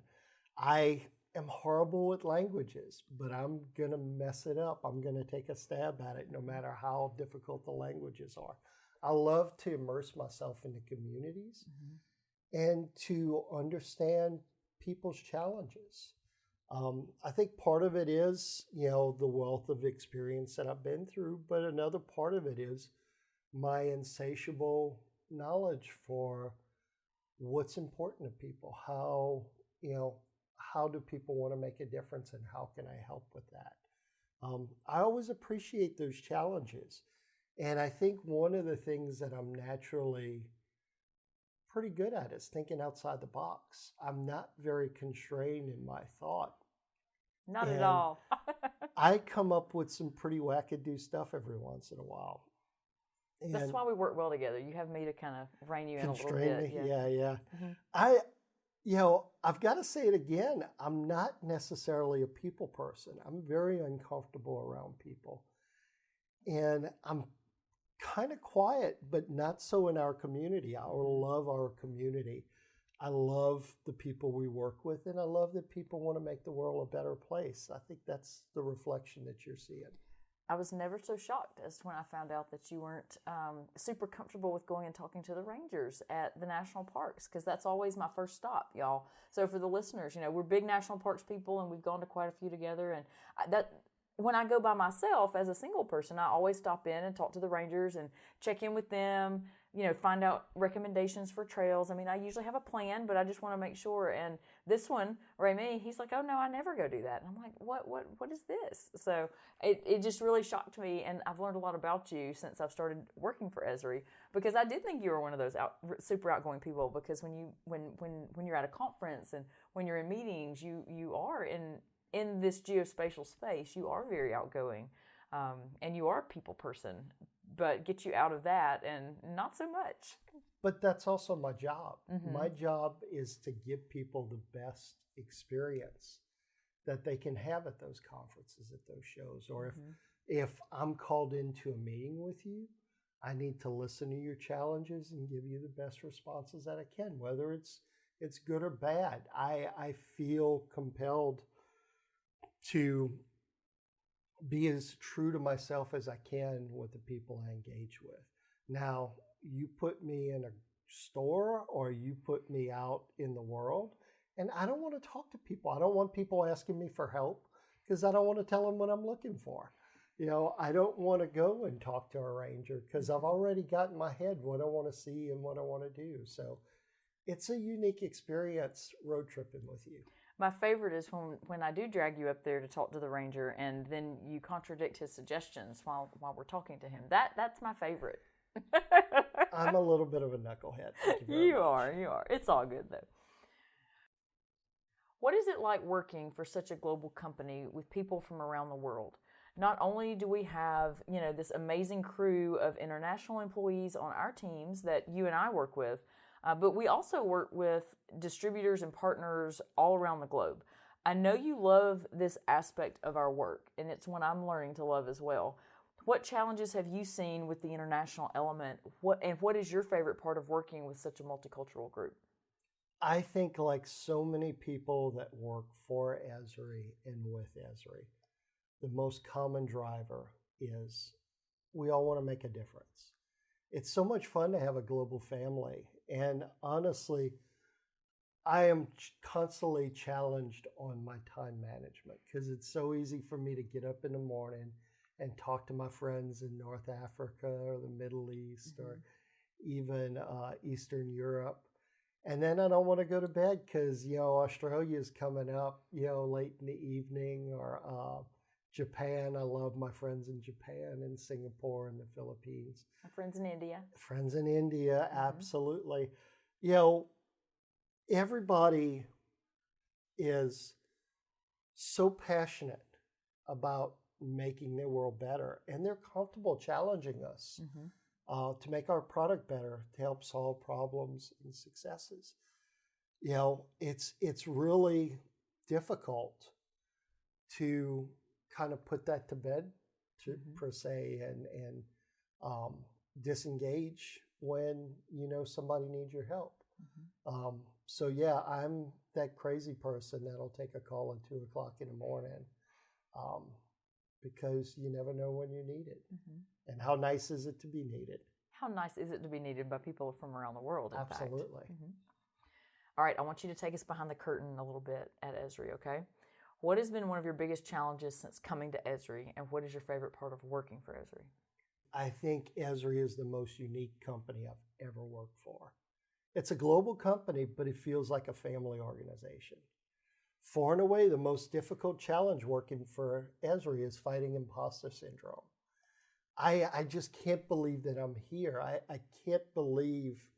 I am horrible with languages, but I'm going to mess it up. I'm going to take a stab at it no matter how difficult the languages are. I love to immerse myself in the communities and to understand people's challenges. I think part of it is, the wealth of experience that I've been through, but another part of it is my insatiable knowledge for what's important to people. How do people want to make a difference, and how can I help with that? I always appreciate those challenges. And I think one of the things that I'm naturally pretty good at is thinking outside the box. I'm not very constrained in my thought. Not at all. I come up with some pretty wackadoo stuff every once in a while. And that's why we work well together. You have me to kind of rein you in a little bit. Yeah. I've got to say it again. I'm not necessarily a people person. I'm very uncomfortable around people. And I'm kind of quiet, but not so in our community. I love our community. I love the people we work with, and I love that people want to make the world a better place. I think that's the reflection that you're seeing. I was never so shocked as when I found out that you weren't super comfortable with going and talking to the rangers at the national parks, because that's always my first stop, y'all. So for the listeners, we're big national parks people, and we've gone to quite a few together. And when I go by myself as a single person, I always stop in and talk to the rangers and check in with them, find out recommendations for trails. I mean, I usually have a plan, but I just want to make sure. And this one, Remi, he's like, oh no, I never go do that. And I'm like, what is this? So it just really shocked me. And I've learned a lot about you since I've started working for Esri, because I did think you were one of those super outgoing people, because when you're at a conference and when you're in meetings, you are in this geospatial space, you are very outgoing, and you are a people person, but get you out of that and not so much. But that's also my job. My job is to give people the best experience that they can have at those conferences, at those shows. Or if I'm called into a meeting with you, I need to listen to your challenges and give you the best responses that I can, whether it's good or bad. I feel compelled to be as true to myself as I can with the people I engage with. Now, you put me in a store or you put me out in the world, and I don't want to talk to people. I don't want people asking me for help, because I don't want to tell them what I'm looking for. I don't want to go and talk to a ranger, because I've already got in my head what I want to see and what I want to do. So it's a unique experience road tripping with you. My favorite is when I do drag you up there to talk to the ranger, and then you contradict his suggestions while we're talking to him. That's my favorite. I'm a little bit of a knucklehead. You are. It's all good, though. What is it like working for such a global company with people from around the world? Not only do we have, this amazing crew of international employees on our teams that you and I work with, but we also work with distributors and partners all around the globe. I know you love this aspect of our work, and it's one I'm learning to love as well. What challenges have you seen with the international element? What is your favorite part of working with such a multicultural group? I think, like so many people that work for Esri and with Esri, the most common driver is we all want to make a difference. It's so much fun to have a global family. And honestly, I am constantly challenged on my time management because it's so easy for me to get up in the morning and talk to my friends in North Africa or the Middle East or even Eastern Europe. And then I don't want to go to bed because, Australia is coming up, late in the evening, or Japan. I love my friends in Japan and Singapore and the Philippines. My friends in India. Friends in India, absolutely. Everybody is so passionate about making their world better, and they're comfortable challenging us to make our product better, to help solve problems and successes. It's really difficult to kind of put that to bed, per se, and disengage when somebody needs your help. So yeah, I'm that crazy person that'll take a call at 2:00 in the morning, because you never know when you need it. And how nice is it to be needed? How nice is it to be needed by people from around the world, in Absolutely. fact. All right, I want you to take us behind the curtain a little bit at Esri, okay? What has been one of your biggest challenges since coming to Esri, and what is your favorite part of working for Esri? I think Esri is the most unique company I've ever worked for. It's a global company, but it feels like a family organization. Far and away, the most difficult challenge working for Esri is fighting imposter syndrome. I just can't believe that I'm here. I can't believe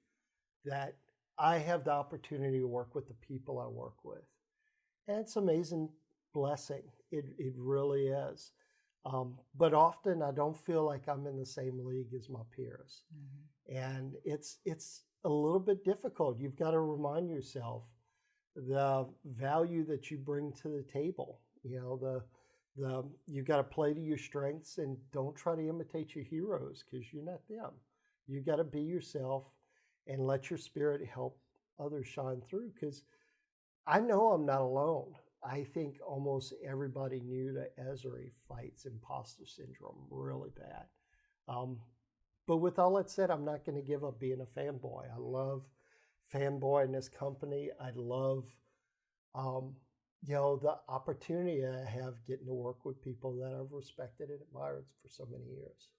that I have the opportunity to work with the people I work with. And it's an amazing blessing. It really is. But often I don't feel like I'm in the same league as my peers. And it's a little bit difficult. You've got to remind yourself the value that you bring to the table. You got to play to your strengths, and don't try to imitate your heroes because you're not them. You got to be yourself and let your spirit help others shine through, because I know I'm not alone. I think almost everybody new to Esri fights imposter syndrome really bad. But with all that said, I'm not going to give up being a fanboy. I love fanboying this company. I love, the opportunity I have getting to work with people that I've respected and admired for so many years.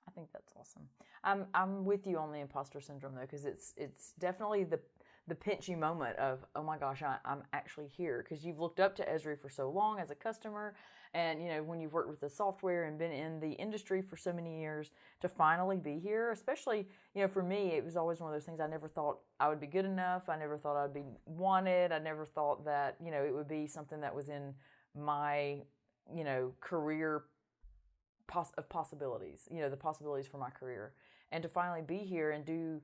I think that's awesome. I'm with you on the imposter syndrome, though, because it's definitely the pinchy moment of, oh my gosh, I'm actually here, because you've looked up to Esri for so long as a customer, and when you've worked with the software and been in the industry for so many years, to finally be here, especially for me, it was always one of those things. I never thought I would be good enough. I never thought I'd be wanted. I never thought that it would be something that was in my career of possibilities, the possibilities for my career, and to finally be here and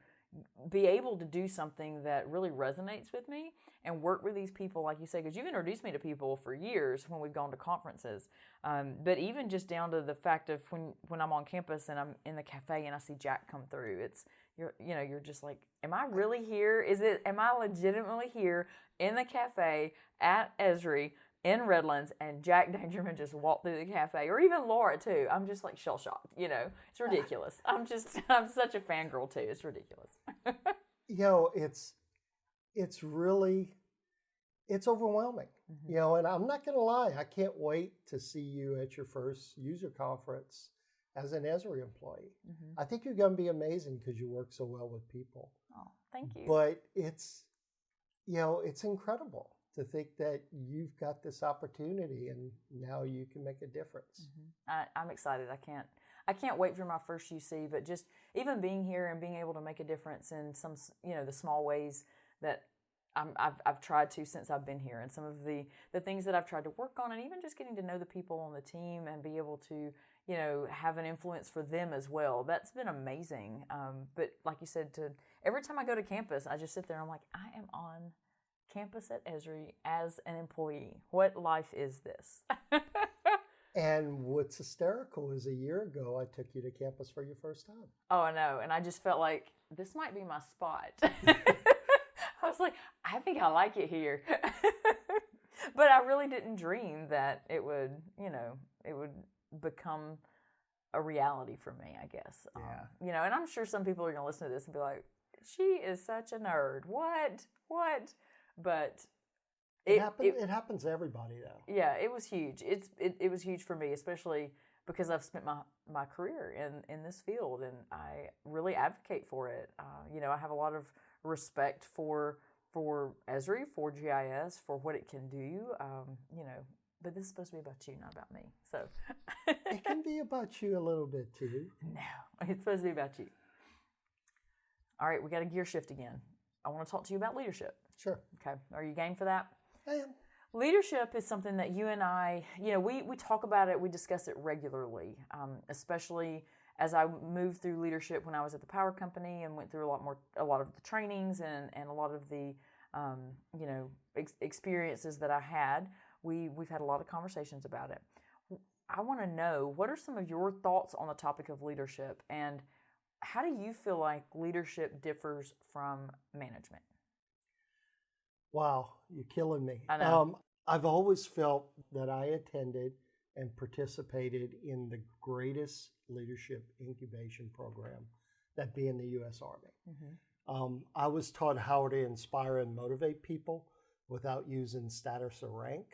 be able to do something that really resonates with me and work with these people, like you say, because you've introduced me to people for years when we've gone to conferences. But even just down to the fact of when I'm on campus and I'm in the cafe and I see Jack come through, you're just like, am I really here? Am I legitimately here in the cafe at Esri in Redlands, and Jack Dangerman just walked through the cafe, or even Laura too? I'm just like shell shocked. It's ridiculous. I'm such a fangirl too. It's ridiculous. It's overwhelming. And I'm not going to lie, I can't wait to see you at your first user conference as an Esri employee. I think you're going to be amazing because you work so well with people. Oh, thank you. But it's incredible to think that you've got this opportunity and now you can make a difference. I'm excited. I can't wait for my first UC, but just even being here and being able to make a difference in some, the small ways that I've tried to since I've been here, and some of the things that I've tried to work on, and even just getting to know the people on the team and be able to, have an influence for them as well. That's been amazing. But like you said, every time I go to campus, I just sit there and I'm like, I am on campus at Esri as an employee. What life is this? And what's hysterical is a year ago, I took you to campus for your first time. Oh, I know. And I just felt like this might be my spot. I was like, I think I like it here. But I really didn't dream that it would, it would become a reality for me, I guess. Yeah. And I'm sure some people are going to listen to this and be like, she is such a nerd. What? But it happens to everybody, though. Yeah, it was huge. It was huge for me, especially because I've spent my career in this field, and I really advocate for it. I have a lot of respect for Esri, for GIS, for what it can do. But this is supposed to be about you, not about me. So it can be about you a little bit too. No, it's supposed to be about you. All right, we got a gear shift again. I want to talk to you about leadership. Sure. Okay, are you game for that? I am. Leadership is something that you and I, we talk about it, we discuss it regularly, especially as I moved through leadership when I was at the power company and went through a lot of the trainings and a lot of the, experiences that I had. We've had a lot of conversations about it. I want to know, what are some of your thoughts on the topic of leadership, and how do you feel like leadership differs from management? Wow, you're killing me. I know. I've always felt that I attended and participated in the greatest leadership incubation program, that being the U.S. Army. Mm-hmm. I was taught how to inspire and motivate people without using status or rank,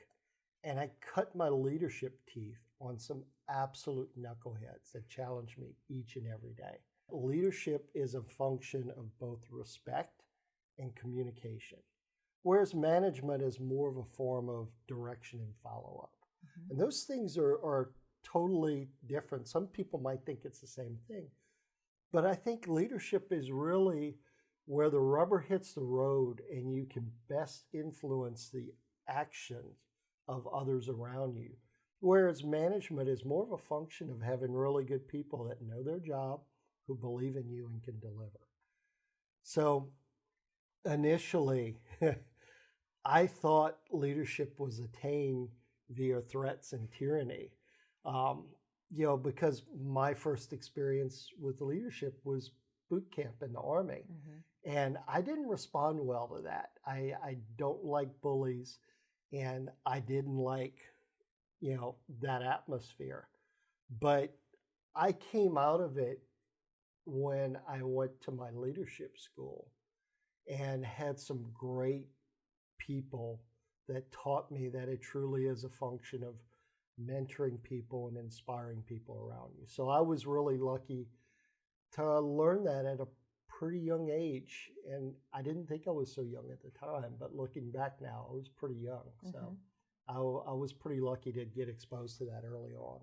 and I cut my leadership teeth on some absolute knuckleheads that challenge me each and every day. Leadership is a function of both respect and communication, whereas management is more of a form of direction and follow-up. Mm-hmm. And those things are totally different. Some people might think it's the same thing, but I think leadership is really where the rubber hits the road and you can best influence the actions of others around you. Whereas management is more of a function of having really good people that know their job, who believe in you and can deliver. So initially, I thought leadership was attained via threats and tyranny, because my first experience with leadership was boot camp in the Army. Mm-hmm. And I didn't respond well to that. I don't like bullies, and I didn't like, that atmosphere. But I came out of it when I went to my leadership school and had some great people that taught me that it truly is a function of mentoring people and inspiring people around you. So I was really lucky to learn that at a pretty young age. And I didn't think I was so young at the time, but looking back now, I was pretty young. Mm-hmm. So I was pretty lucky to get exposed to that early on.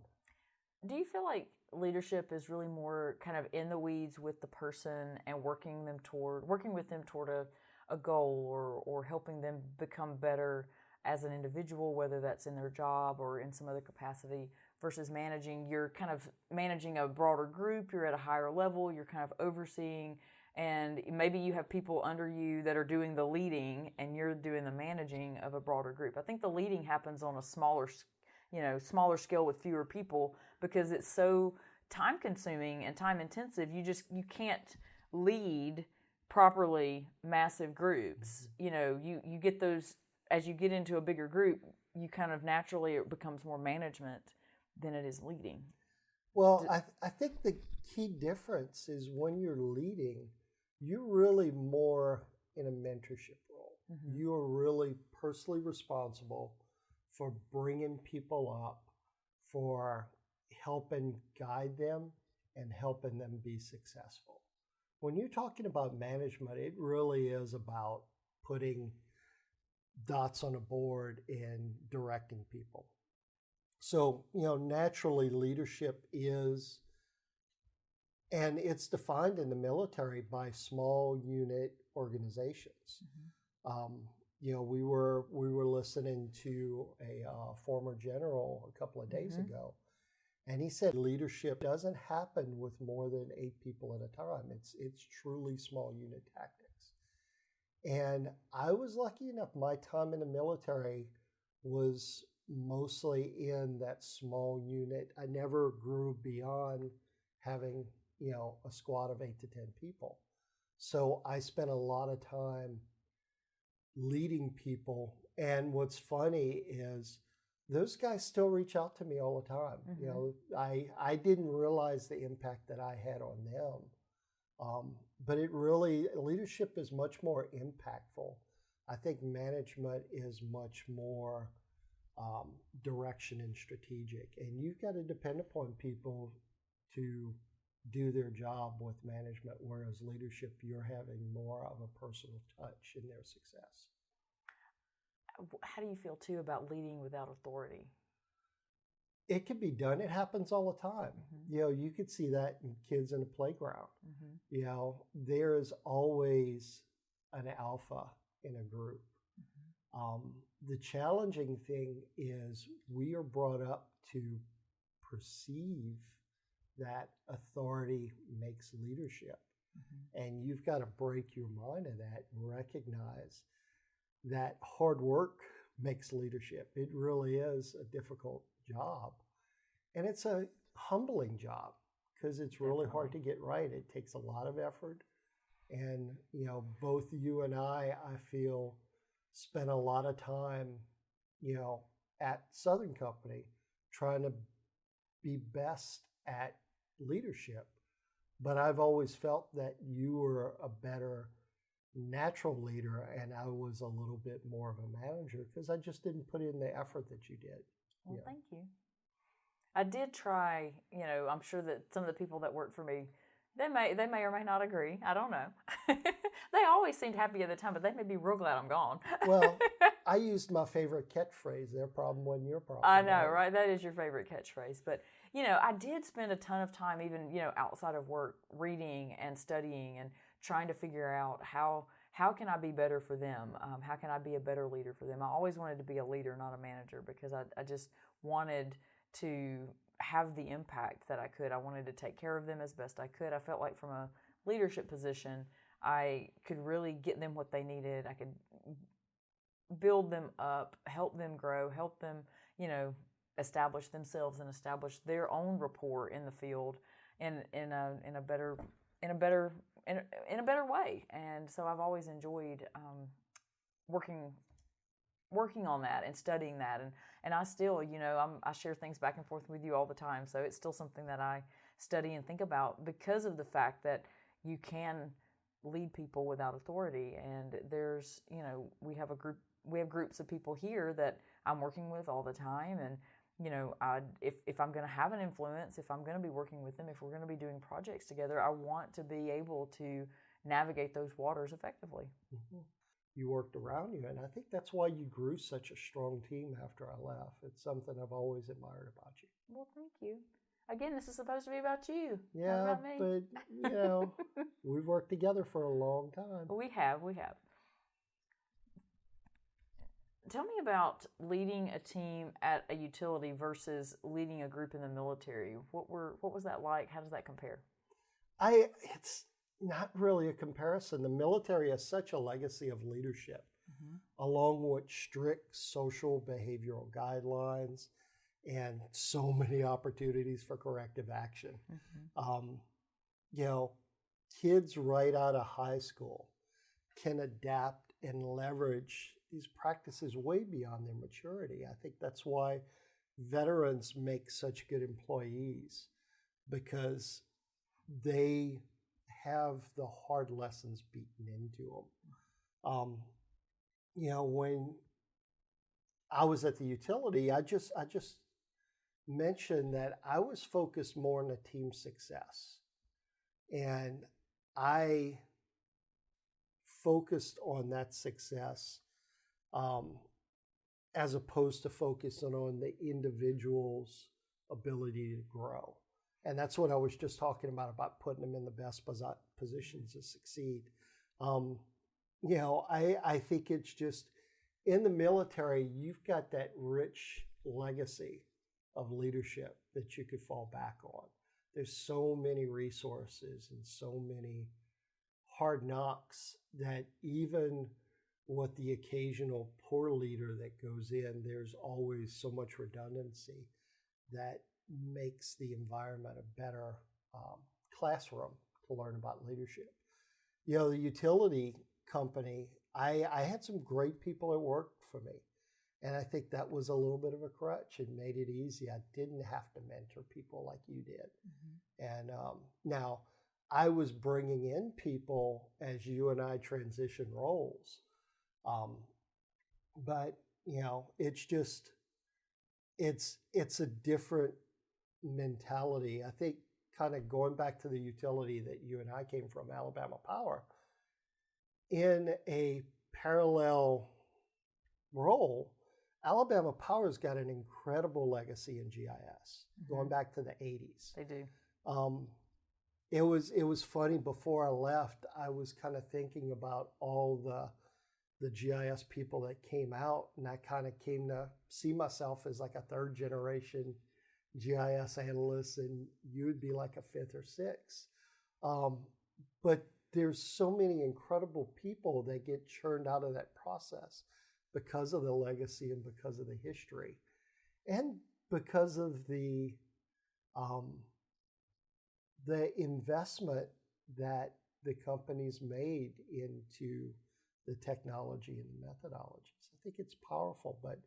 Do you feel like leadership is really more kind of in the weeds with the person and working with them toward a goal or helping them become better as an individual, whether that's in their job or in some other capacity, versus you're kind of managing a broader group, you're at a higher level, you're kind of overseeing, and maybe you have people under you that are doing the leading and you're doing the managing of a broader group. I think the leading happens on a smaller scale with fewer people because it's so time consuming and time intensive. You can't lead properly massive groups. Mm-hmm. You get those, as you get into a bigger group, you kind of naturally, it becomes more management than it is leading. Well, I think the key difference is when you're leading, you're really more in a mentorship role. Mm-hmm. You are really personally responsible for bringing people up, for helping guide them and helping them be successful. When you're talking about management, it really is about putting dots on a board and directing people. So, naturally leadership is, and it's defined in the military by small unit organizations. Mm-hmm. We were listening to a former general a couple of days mm-hmm. ago, and he said leadership doesn't happen with more than 8 people at a time. It's truly small unit tactics. And I was lucky enough, my time in the military was mostly in that small unit. I never grew beyond having, a squad of 8 to 10 people. So I spent a lot of time leading people. And what's funny is those guys still reach out to me all the time. I didn't realize the impact that I had on them. But leadership is much more impactful. I think management is much more direction and strategic. And you've got to depend upon people to do their job with management, whereas leadership, you're having more of a personal touch in their success. How do you feel, too, about leading without authority? It can be done. It happens all the time. You could see that in kids in a playground. There is always an alpha in a group. The challenging thing is we are brought up to perceive that authority makes leadership. And you've got to break your mind of that and recognize that hard work makes leadership. It really is a difficult job. And it's a humbling job because it's really hard to get right. It takes a lot of effort. And, both you and I feel, spent a lot of time, at Southern Company trying to be best at leadership. But I've always felt that you were a better natural leader and I was a little bit more of a manager because I just didn't put in the effort that you did. Well, thank you. I did try, I'm sure that some of the people that work for me, they may or may not agree. I don't know. They always seemed happy at the time, but they may be real glad I'm gone. Well, I used my favorite catchphrase, their problem wasn't your problem. I know, right? That is your favorite catchphrase. But, I did spend a ton of time, even, outside of work, reading and studying and trying to figure out how can I be better for them? How can I be a better leader for them? I always wanted to be a leader, not a manager, because I just wanted to have the impact that I could. I wanted to take care of them as best I could. I felt like from a leadership position, I could really get them what they needed. I could build them up, help them grow, help them, establish themselves and establish their own rapport in the field in a better way. And so I've always enjoyed working on that and studying that, and I still, I share things back and forth with you all the time, so it's still something that I study and think about because of the fact that you can lead people without authority. And there's, we have groups of people here that I'm working with all the time, and if I'm going to have an influence, if I'm going to be working with them, if we're going to be doing projects together, I want to be able to navigate those waters effectively. You worked around you, and I think that's why you grew such a strong team after I left. It's something I've always admired about you. Well, thank you. Again, this is supposed to be about you, yeah, not about me. But, we've worked together for a long time. We have. Tell me about leading a team at a utility versus leading a group in the military. What was that like? How does that compare? It's not really a comparison. The military has such a legacy of leadership, along with strict social behavioral guidelines and so many opportunities for corrective action. Kids right out of high school can adapt and leverage these practices way beyond their maturity. I think that's why veterans make such good employees, because they have the hard lessons beaten into them. When I was at the utility, I just mentioned that I was focused more on the team success, and I focused on that success as opposed to focusing on the individual's ability to grow. And that's what I was just talking about putting them in the best positions to succeed. I think it's just, in the military, you've got that rich legacy of leadership that you could fall back on. There's so many resources and so many hard knocks that even with the occasional poor leader that goes in, there's always so much redundancy that makes the environment a better classroom to learn about leadership. You know, the utility company, I had some great people that worked for me. And I think that was a little bit of a crutch and made it easy. I didn't have to mentor people like you did. And now I was bringing in people as you and I transition roles. But, you know, it's just, it's a different mentality. I think kind of going back to the utility that you and I came from, Alabama Power, in a parallel role, Alabama Power's got an incredible legacy in GIS, going back to the 80s. They do. It was funny, before I left, I was kind of thinking about all the GIS people that came out, and I kind of came to see myself as like a third generation GIS analyst, and you would be like a fifth or sixth. But there's so many incredible people that get churned out of that process because of the legacy and because of the history and because of the investment that the companies made into the technology and the methodologies. I think it's powerful, but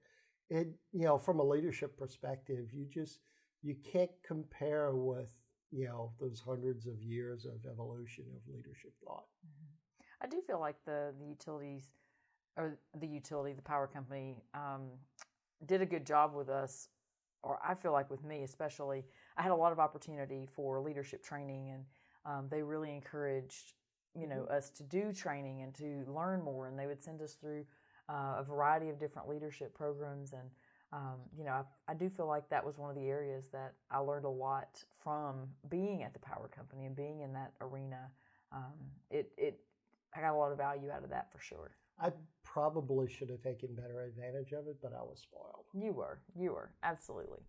it, you know, from a leadership perspective, you can't compare with, you know, those hundreds of years of evolution of leadership thought. I do feel like the utilities, or the power company, did a good job with us, or I feel like with me especially. I had a lot of opportunity for leadership training, and they really encouraged, you know, us to do training and to learn more, and they would send us through a variety of different leadership programs. And you know, I do feel like that was one of the areas that I learned a lot from being at the power company and being in that arena. I got a lot of value out of that for sure. I probably should have taken better advantage of it, but I was spoiled. You were, absolutely.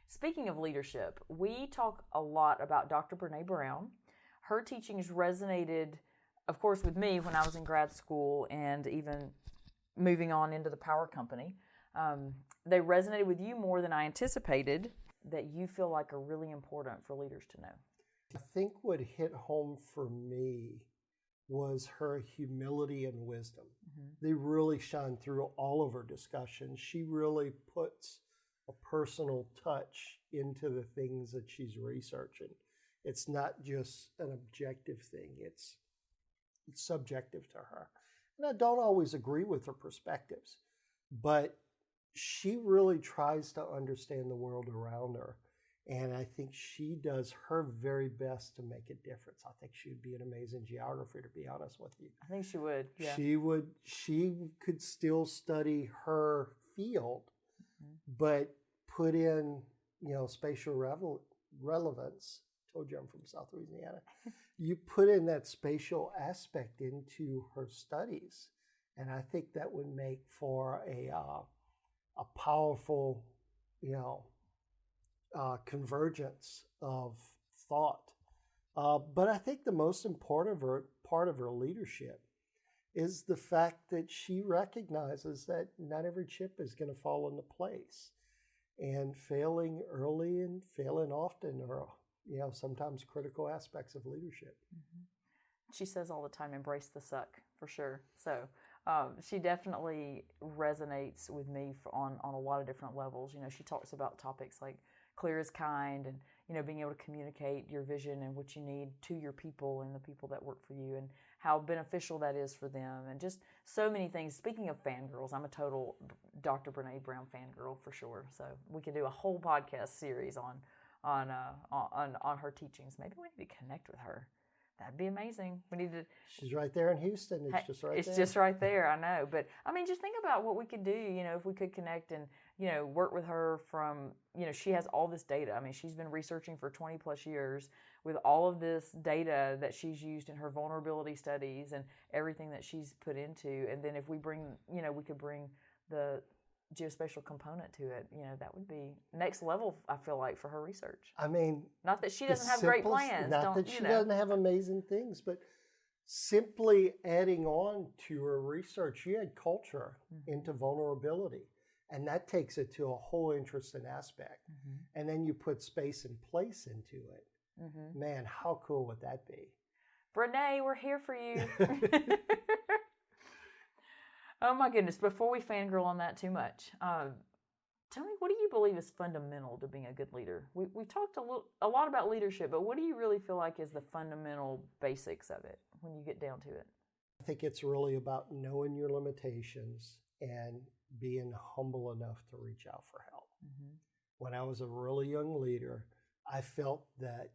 Speaking of leadership, we talk a lot about Dr. Brene Brown. Her teachings resonated, of course, with me when I was in grad school and even moving on into the power company. They resonated with you more than I anticipated, that you feel like are really important for leaders to know. I think what hit home for me was her humility and wisdom. They really shine through all of her discussions. She really puts a personal touch into the things that she's researching. It's not just an objective thing, it's subjective to her. And I don't always agree with her perspectives, but she really tries to understand the world around her. And I think she does her very best to make a difference. I think she would be an amazing geographer, to be honest with you. I think she would, yeah. She could still study her field, but put in, you know, spatial relevance. I told you I'm from South Louisiana. You put in that spatial aspect into her studies, and I think that would make for a powerful, you know, convergence of thought. But I think the most important part of her leadership is the fact that she recognizes that not every chip is going to fall into place. And failing early and failing often are, you know, sometimes critical aspects of leadership. She says all the time, embrace the suck, for sure. So she definitely resonates with me on a lot of different levels. You know, she talks about topics like clear as kind, and, you know, being able to communicate your vision and what you need to your people and the people that work for you, and how beneficial that is for them, and just so many things. Speaking of fangirls, I'm a total Dr. Brene Brown fangirl for sure. So we could do a whole podcast series on her teachings. Maybe we need to connect with her. That'd be amazing. We need to. She's right there in Houston. It's just right there. I know, but I mean, just think about what we could do. You know, if we could connect and, you know, work with her from, you know, she has all this data. I mean, she's been researching for 20 plus years with all of this data that she's used in her vulnerability studies and everything that she's put into. And then if we bring, you know, we could bring the geospatial component to it, you know, that would be next level, I feel like, for her research. I mean, not that she doesn't have great plans. Not that she doesn't have amazing things, but Simply adding on to your research, you add culture into vulnerability. And that takes it to a whole interesting aspect. And then you put space and place into it. Man, how cool would that be? Brene, we're here for you. Oh my goodness, before we fangirl on that too much, tell me, what do you believe is fundamental to being a good leader? We've talked a lot about leadership, but what do you really feel like is the fundamental basics of it when you get down to it? I think it's really about knowing your limitations and being humble enough to reach out for help. When I was a really young leader, I felt that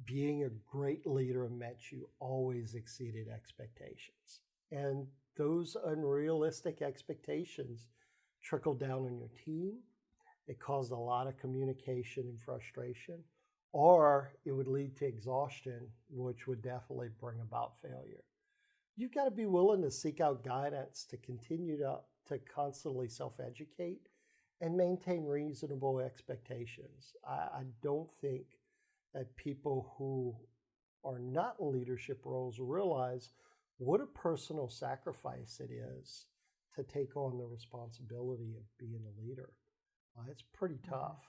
being a great leader meant you always exceeded expectations. And those unrealistic expectations trickled down on your team. It caused a lot of communication and frustration, or it would lead to exhaustion, which would definitely bring about failure. You've got to be willing to seek out guidance to continue to constantly self-educate and maintain reasonable expectations. I don't think that people who are not in leadership roles realize what a personal sacrifice it is to take on the responsibility of being a leader. It's pretty tough.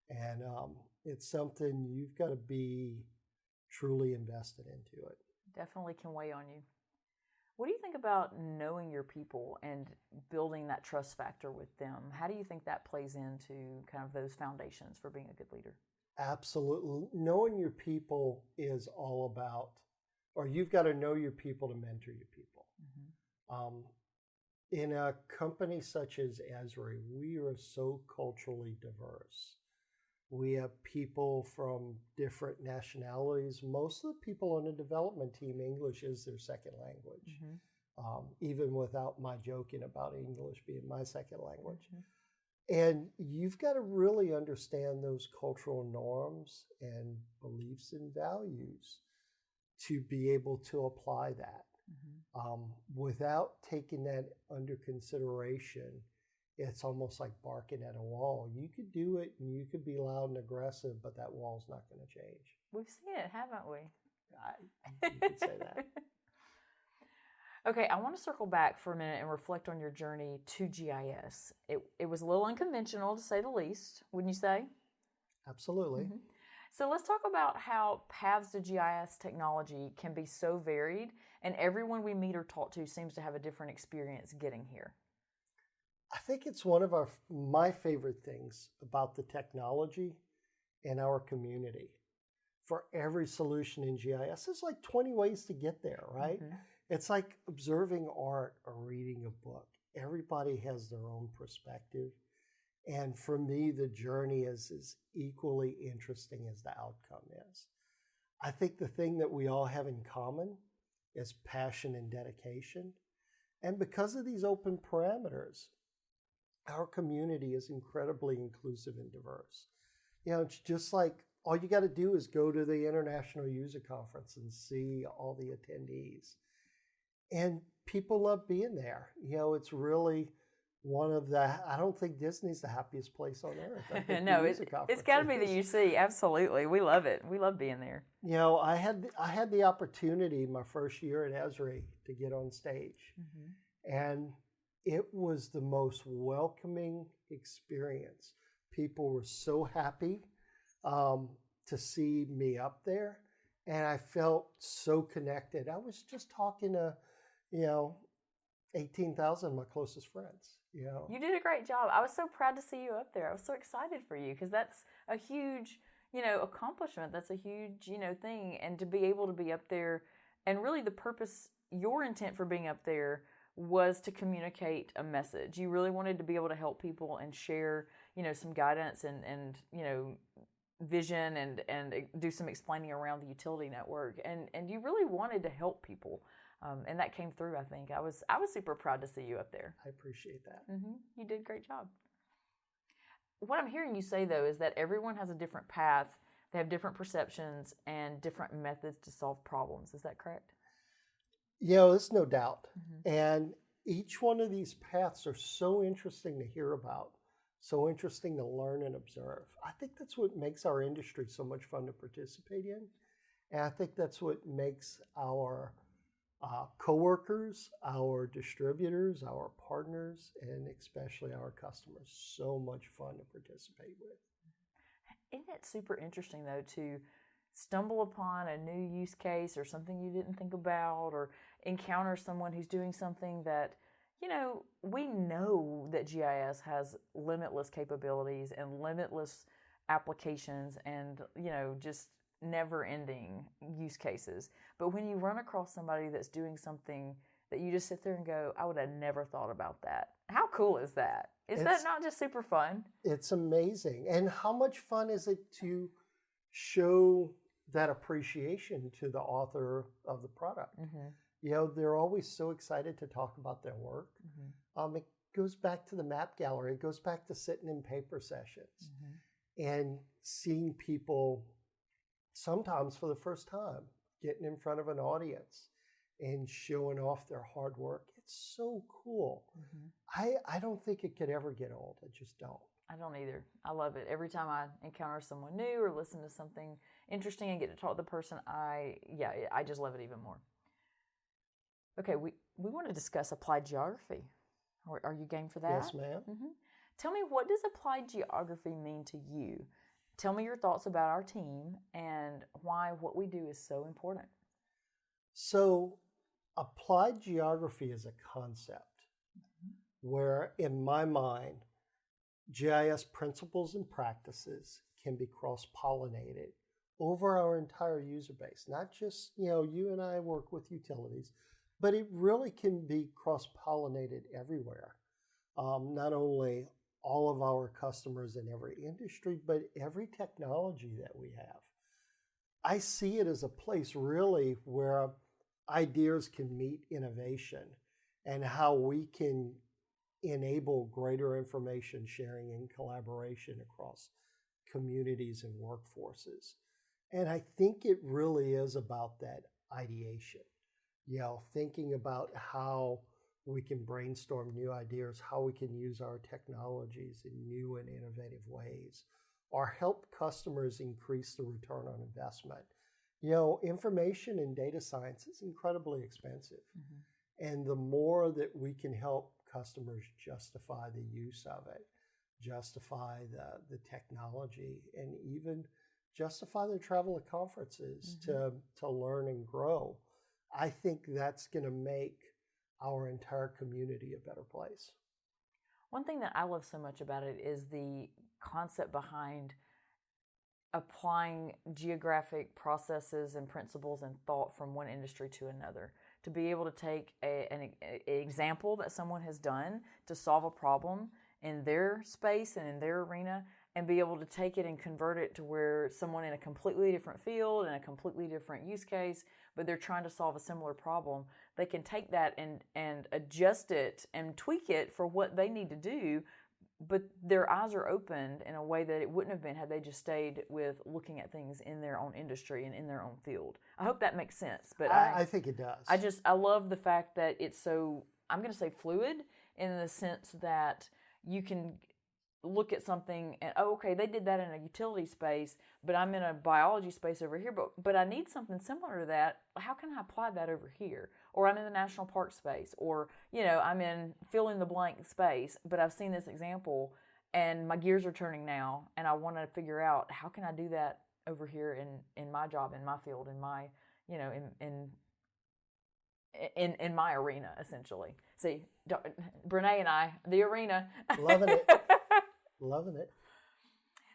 And it's something you've got to be truly invested into it. Definitely can weigh on you. What do you think about knowing your people and building that trust factor with them? How do you think that plays into kind of those foundations for being a good leader? Absolutely. Knowing your people is all about, or you've got to know your people to mentor your people. In a company such as Esri, we are so culturally diverse. We have people from different nationalities. Most of the people on the development team, English is their second language, even without my joking about English being my second language. And you've got to really understand those cultural norms and beliefs and values to be able to apply that. Without taking that under consideration, it's almost like barking at a wall. You could do it and you could be loud and aggressive, but that wall's not going to change. We've seen it, haven't we? You could say that. Okay, I want to circle back for a minute and reflect on your journey to GIS. It was a little unconventional, to say the least, wouldn't you say? Absolutely. So let's talk about how paths to GIS technology can be so varied, and everyone we meet or talk to seems to have a different experience getting here. I think it's one of my favorite things about the technology in our community. For every solution in GIS, there's like 20 ways to get there, right? It's like observing art or reading a book. Everybody has their own perspective. And for me, the journey is as equally interesting as the outcome is. I think the thing that we all have in common is passion and dedication. And because of these open parameters, our community is incredibly inclusive and diverse. It's just like all you got to do is go to the International User Conference and see all the attendees. And people love being there. It's really one of I don't think Disney's the happiest place on earth. No, it's got to be the UC. Absolutely. We love it. We love being there. I had the opportunity my first year at Esri to get on stage. And it was the most welcoming experience. People were so happy to see me up there. And I felt so connected. I was just talking to, 18,000 of my closest friends. You did a great job. I was so proud to see you up there. I was so excited for you because that's a huge, accomplishment. That's a huge, thing. And to be able to be up there, and really the purpose, your intent for being up there was to communicate a message. You really wanted to be able to help people and share, some guidance and vision and do some explaining around the utility network. And you really wanted to help people. And that came through, I think. I was super proud to see you up there. I appreciate that. You did a great job. What I'm hearing you say, though, is that everyone has a different path. They have different perceptions and different methods to solve problems. Is that correct? There's no doubt. And each one of these paths are so interesting to hear about, so interesting to learn and observe. I think that's what makes our industry so much fun to participate in. And I think that's what makes our coworkers, our distributors, our partners, and especially our customers so much fun to participate with. Isn't it super interesting, though, to stumble upon a new use case or something you didn't think about, or encounter someone who's doing something that, we know that GIS has limitless capabilities and limitless applications and, just never ending use cases. But when you run across somebody that's doing something that you just sit there and go, I would have never thought about that. How cool is that? Is that not just super fun? It's amazing. And how much fun is it to show that appreciation to the author of the product? They're always so excited to talk about their work. It goes back to the map gallery. It goes back to sitting in paper sessions and seeing people sometimes for the first time getting in front of an audience and showing off their hard work. It's so cool. I don't think it could ever get old. I just don't. I don't either. I love it. Every time I encounter someone new or listen to something interesting and get to talk to the person, I just love it even more. Okay, we want to discuss applied geography. Are you game for that? Yes, ma'am. Tell me, what does applied geography mean to you? Tell me your thoughts about our team and why what we do is so important. So, applied geography is a concept where, in my mind, GIS principles and practices can be cross-pollinated over our entire user base. Not just, you and I work with utilities, but it really can be cross-pollinated everywhere. Not only all of our customers in every industry, but every technology that we have. I see it as a place really where ideas can meet innovation and how we can enable greater information sharing and collaboration across communities and workforces. And I think it really is about that ideation, thinking about how we can brainstorm new ideas, how we can use our technologies in new and innovative ways, or help customers increase the return on investment. Information in data science is incredibly expensive. And the more that we can help customers justify the use of it, justify the technology, and even justify their travel to conferences to learn and grow, I think that's going to make our entire community a better place. One thing that I love so much about it is the concept behind applying geographic processes and principles and thought from one industry to another. To be able to take an example that someone has done to solve a problem in their space and in their arena, and be able to take it and convert it to where someone in a completely different field and a completely different use case, but they're trying to solve a similar problem, they can take that and adjust it and tweak it for what they need to do, but their eyes are opened in a way that it wouldn't have been had they just stayed with looking at things in their own industry and in their own field. I hope that makes sense. But I think it does. I love the fact that it's so, I'm going to say fluid, in the sense that you can look at something and, okay, they did that in a utility space, but I'm in a biology space over here, but I need something similar to that. How can I apply that over here? Or I'm in the national park space, or, I'm in fill in the blank space, but I've seen this example and my gears are turning now, and I want to figure out how can I do that over here in my job, in my field, in my, in my arena, essentially. See, Brene and I, the arena. Loving it. Loving it.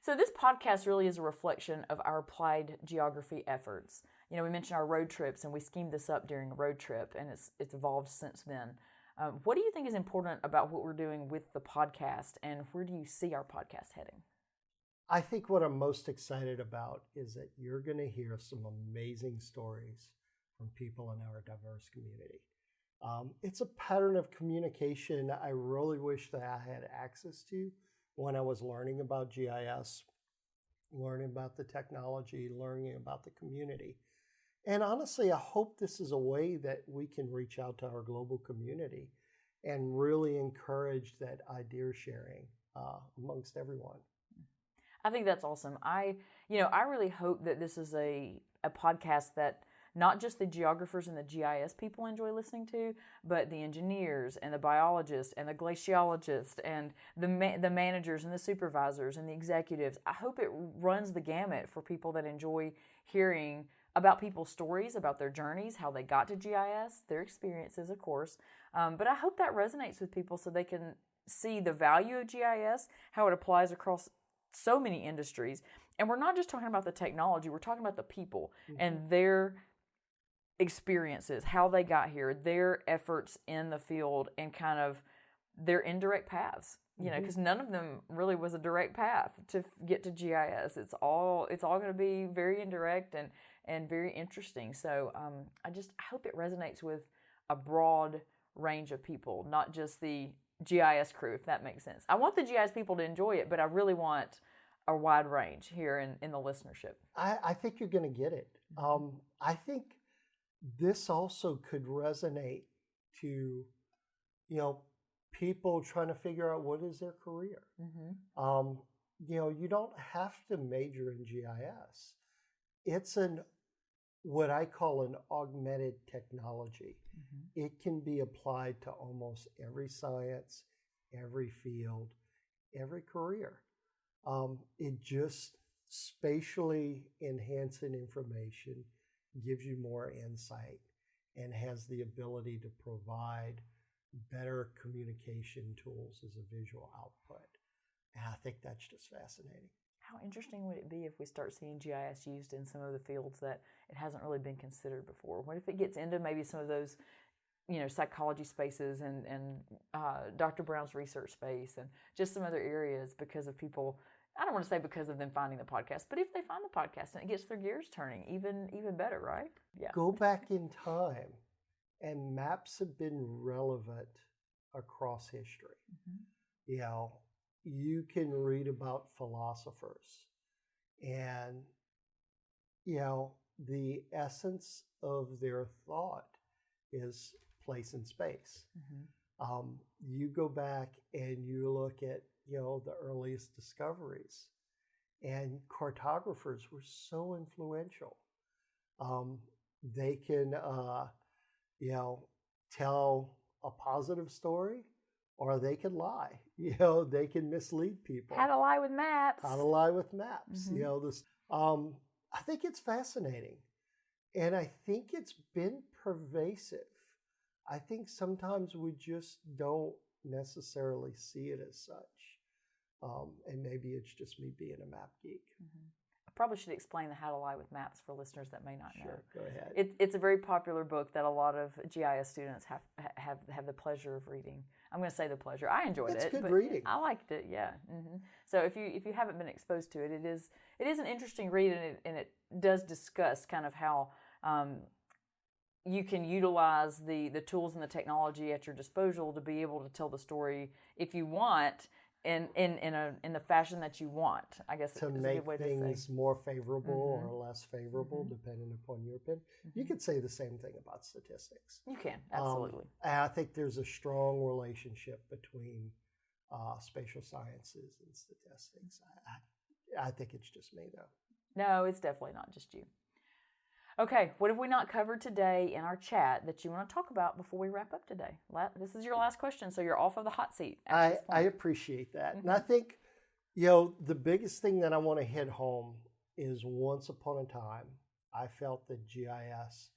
So this podcast really is a reflection of our applied geography efforts. We mentioned our road trips, and we schemed this up during a road trip, and it's evolved since then. What do you think is important about what we're doing with the podcast, and where do you see our podcast heading? I think what I'm most excited about is that you're going to hear some amazing stories from people in our diverse community. It's a pattern of communication I really wish that I had access to when I was learning about GIS, learning about the technology, learning about the community. And honestly, I hope this is a way that we can reach out to our global community and really encourage that idea sharing amongst everyone. I think that's awesome. I really hope that this is a podcast that not just the geographers and the GIS people enjoy listening to, but the engineers and the biologists and the glaciologists and the managers and the supervisors and the executives. I hope it runs the gamut for people that enjoy hearing about people's stories, about their journeys, how they got to GIS, their experiences, of course. But I hope that resonates with people so they can see the value of GIS, how it applies across so many industries. And we're not just talking about the technology, we're talking about the people and their experiences, how they got here, their efforts in the field, and kind of their indirect paths. Because none of them really was a direct path to get to GIS. It's all going to be very indirect and very interesting. So I hope it resonates with a broad range of people, not just the GIS crew, if that makes sense. I want the GIS people to enjoy it, but I really want a wide range here in the listenership. I think you're going to get it. I think this also could resonate to, people trying to figure out what is their career. You don't have to major in GIS. It's what I call an augmented technology. It can be applied to almost every science, every field, every career. It just spatially enhancing information gives you more insight and has the ability to provide better communication tools as a visual output. And I think that's just fascinating. How interesting would it be if we start seeing GIS used in some of the fields that it hasn't really been considered before? What if it gets into maybe some of those, psychology spaces and Dr. Brown's research space and just some other areas because of people, I don't want to say because of them finding the podcast, but if they find the podcast and it gets their gears turning, even better, right? Yeah. Go back in time, and maps have been relevant across history. You can read about philosophers, and the essence of their thought is place and space. You go back and you look at the earliest discoveries, and cartographers were so influential. They can tell a positive story, or they can lie. They can mislead people. How to lie with maps. How to lie with maps. I think it's fascinating, and I think it's been pervasive. I think sometimes we just don't necessarily see it as such, and maybe it's just me being a map geek. I probably should explain the How to Lie with Maps for listeners that may not know. Sure, go ahead. It's a very popular book that a lot of GIS students have the pleasure of reading. I'm going to say the pleasure. I enjoyed it. It's good reading. I liked it. Yeah. So if you haven't been exposed to it, it is an interesting read, and it does discuss kind of how you can utilize the tools and the technology at your disposal to be able to tell the story if you want in the fashion that you want. I guess to is make a good way things to say. more favorable or less favorable depending upon your opinion. You could say the same thing about statistics. You can, absolutely. I think there's a strong relationship between spatial sciences and statistics. I think it's just me, though. No, it's definitely not just you. Okay, what have we not covered today in our chat that you want to talk about before we wrap up today? This is your last question, so you're off of the hot seat. I appreciate that. And I think, the biggest thing that I want to hit home is once upon a time, I felt that GIS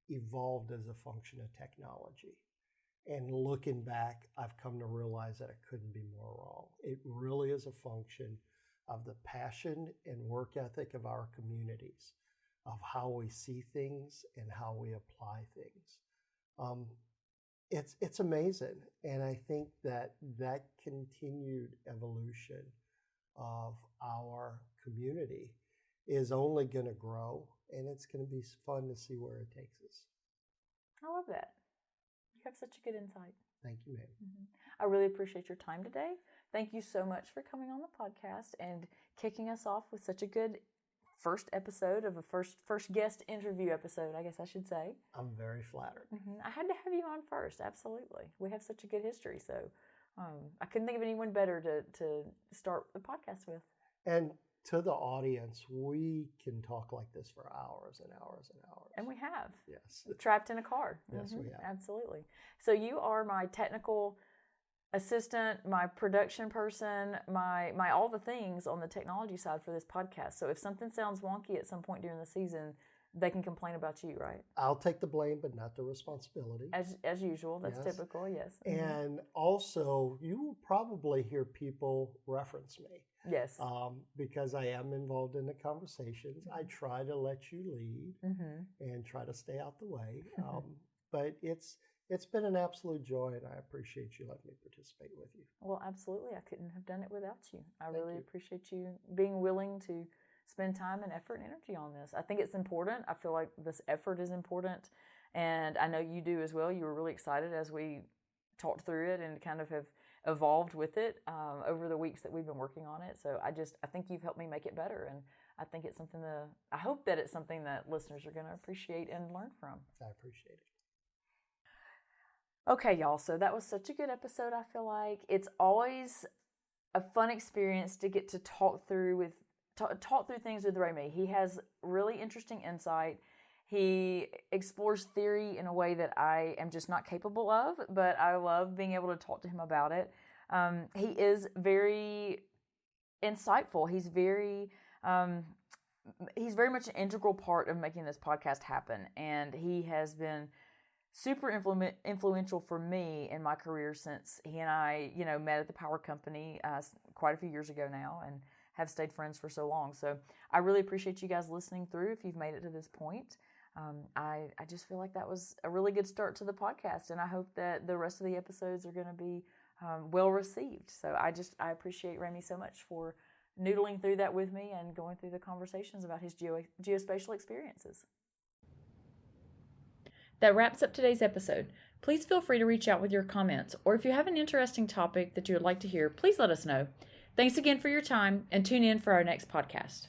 evolved as a function of technology. And looking back, I've come to realize that it couldn't be more wrong. It really is a function of the passion and work ethic of our communities, of how we see things and how we apply things. It's amazing. And I think that continued evolution of our community is only going to grow, and it's going to be fun to see where it takes us. I love that. You have such a good insight. Thank you, ma'am. I really appreciate your time today. Thank you so much for coming on the podcast and kicking us off with such a good first episode of a first guest interview episode, I guess I should say. I'm very flattered. I had to have you on first, absolutely. We have such a good history, so I couldn't think of anyone better to start the podcast with. And to the audience, we can talk like this for hours and hours and hours. And we have. Yes. Trapped in a car. Yes, we have. Absolutely. So you are my technical assistant, my production person, my all the things on the technology side for this podcast. So if something sounds wonky at some point during the season, they can complain about you, right? I'll take the blame, but not the responsibility. As usual, that's Yes. typical, yes. And also, you will probably hear people reference me. Yes. Because I am involved in the conversations. I try to let you lead and try to stay out the way. But it's been an absolute joy, and I appreciate you letting me participate with you. Well, absolutely. I couldn't have done it without you. I Thank really you. appreciate you being willing to spend time and effort and energy on this. I think it's important. I feel like this effort is important, and I know you do as well. You were really excited as we talked through it and kind of have evolved with it over the weeks that we've been working on it. So I think you've helped me make it better, and I think it's something I hope that it's something that listeners are going to appreciate and learn from. I appreciate it. Okay, y'all. So that was such a good episode. I feel like it's always a fun experience to get to talk through things with Remi. He has really interesting insight. He explores theory in a way that I am just not capable of, but I love being able to talk to him about it. He is very insightful. He's very much an integral part of making this podcast happen, and he has been super influential for me in my career since he and I, met at the power company quite a few years ago now, and have stayed friends for so long. So I really appreciate you guys listening through if you've made it to this point. I just feel like that was a really good start to the podcast, and I hope that the rest of the episodes are going to be well received. So I appreciate Remi so much for noodling through that with me and going through the conversations about his geospatial experiences. That wraps up today's episode. Please feel free to reach out with your comments, or if you have an interesting topic that you would like to hear, please let us know. Thanks again for your time, and tune in for our next podcast.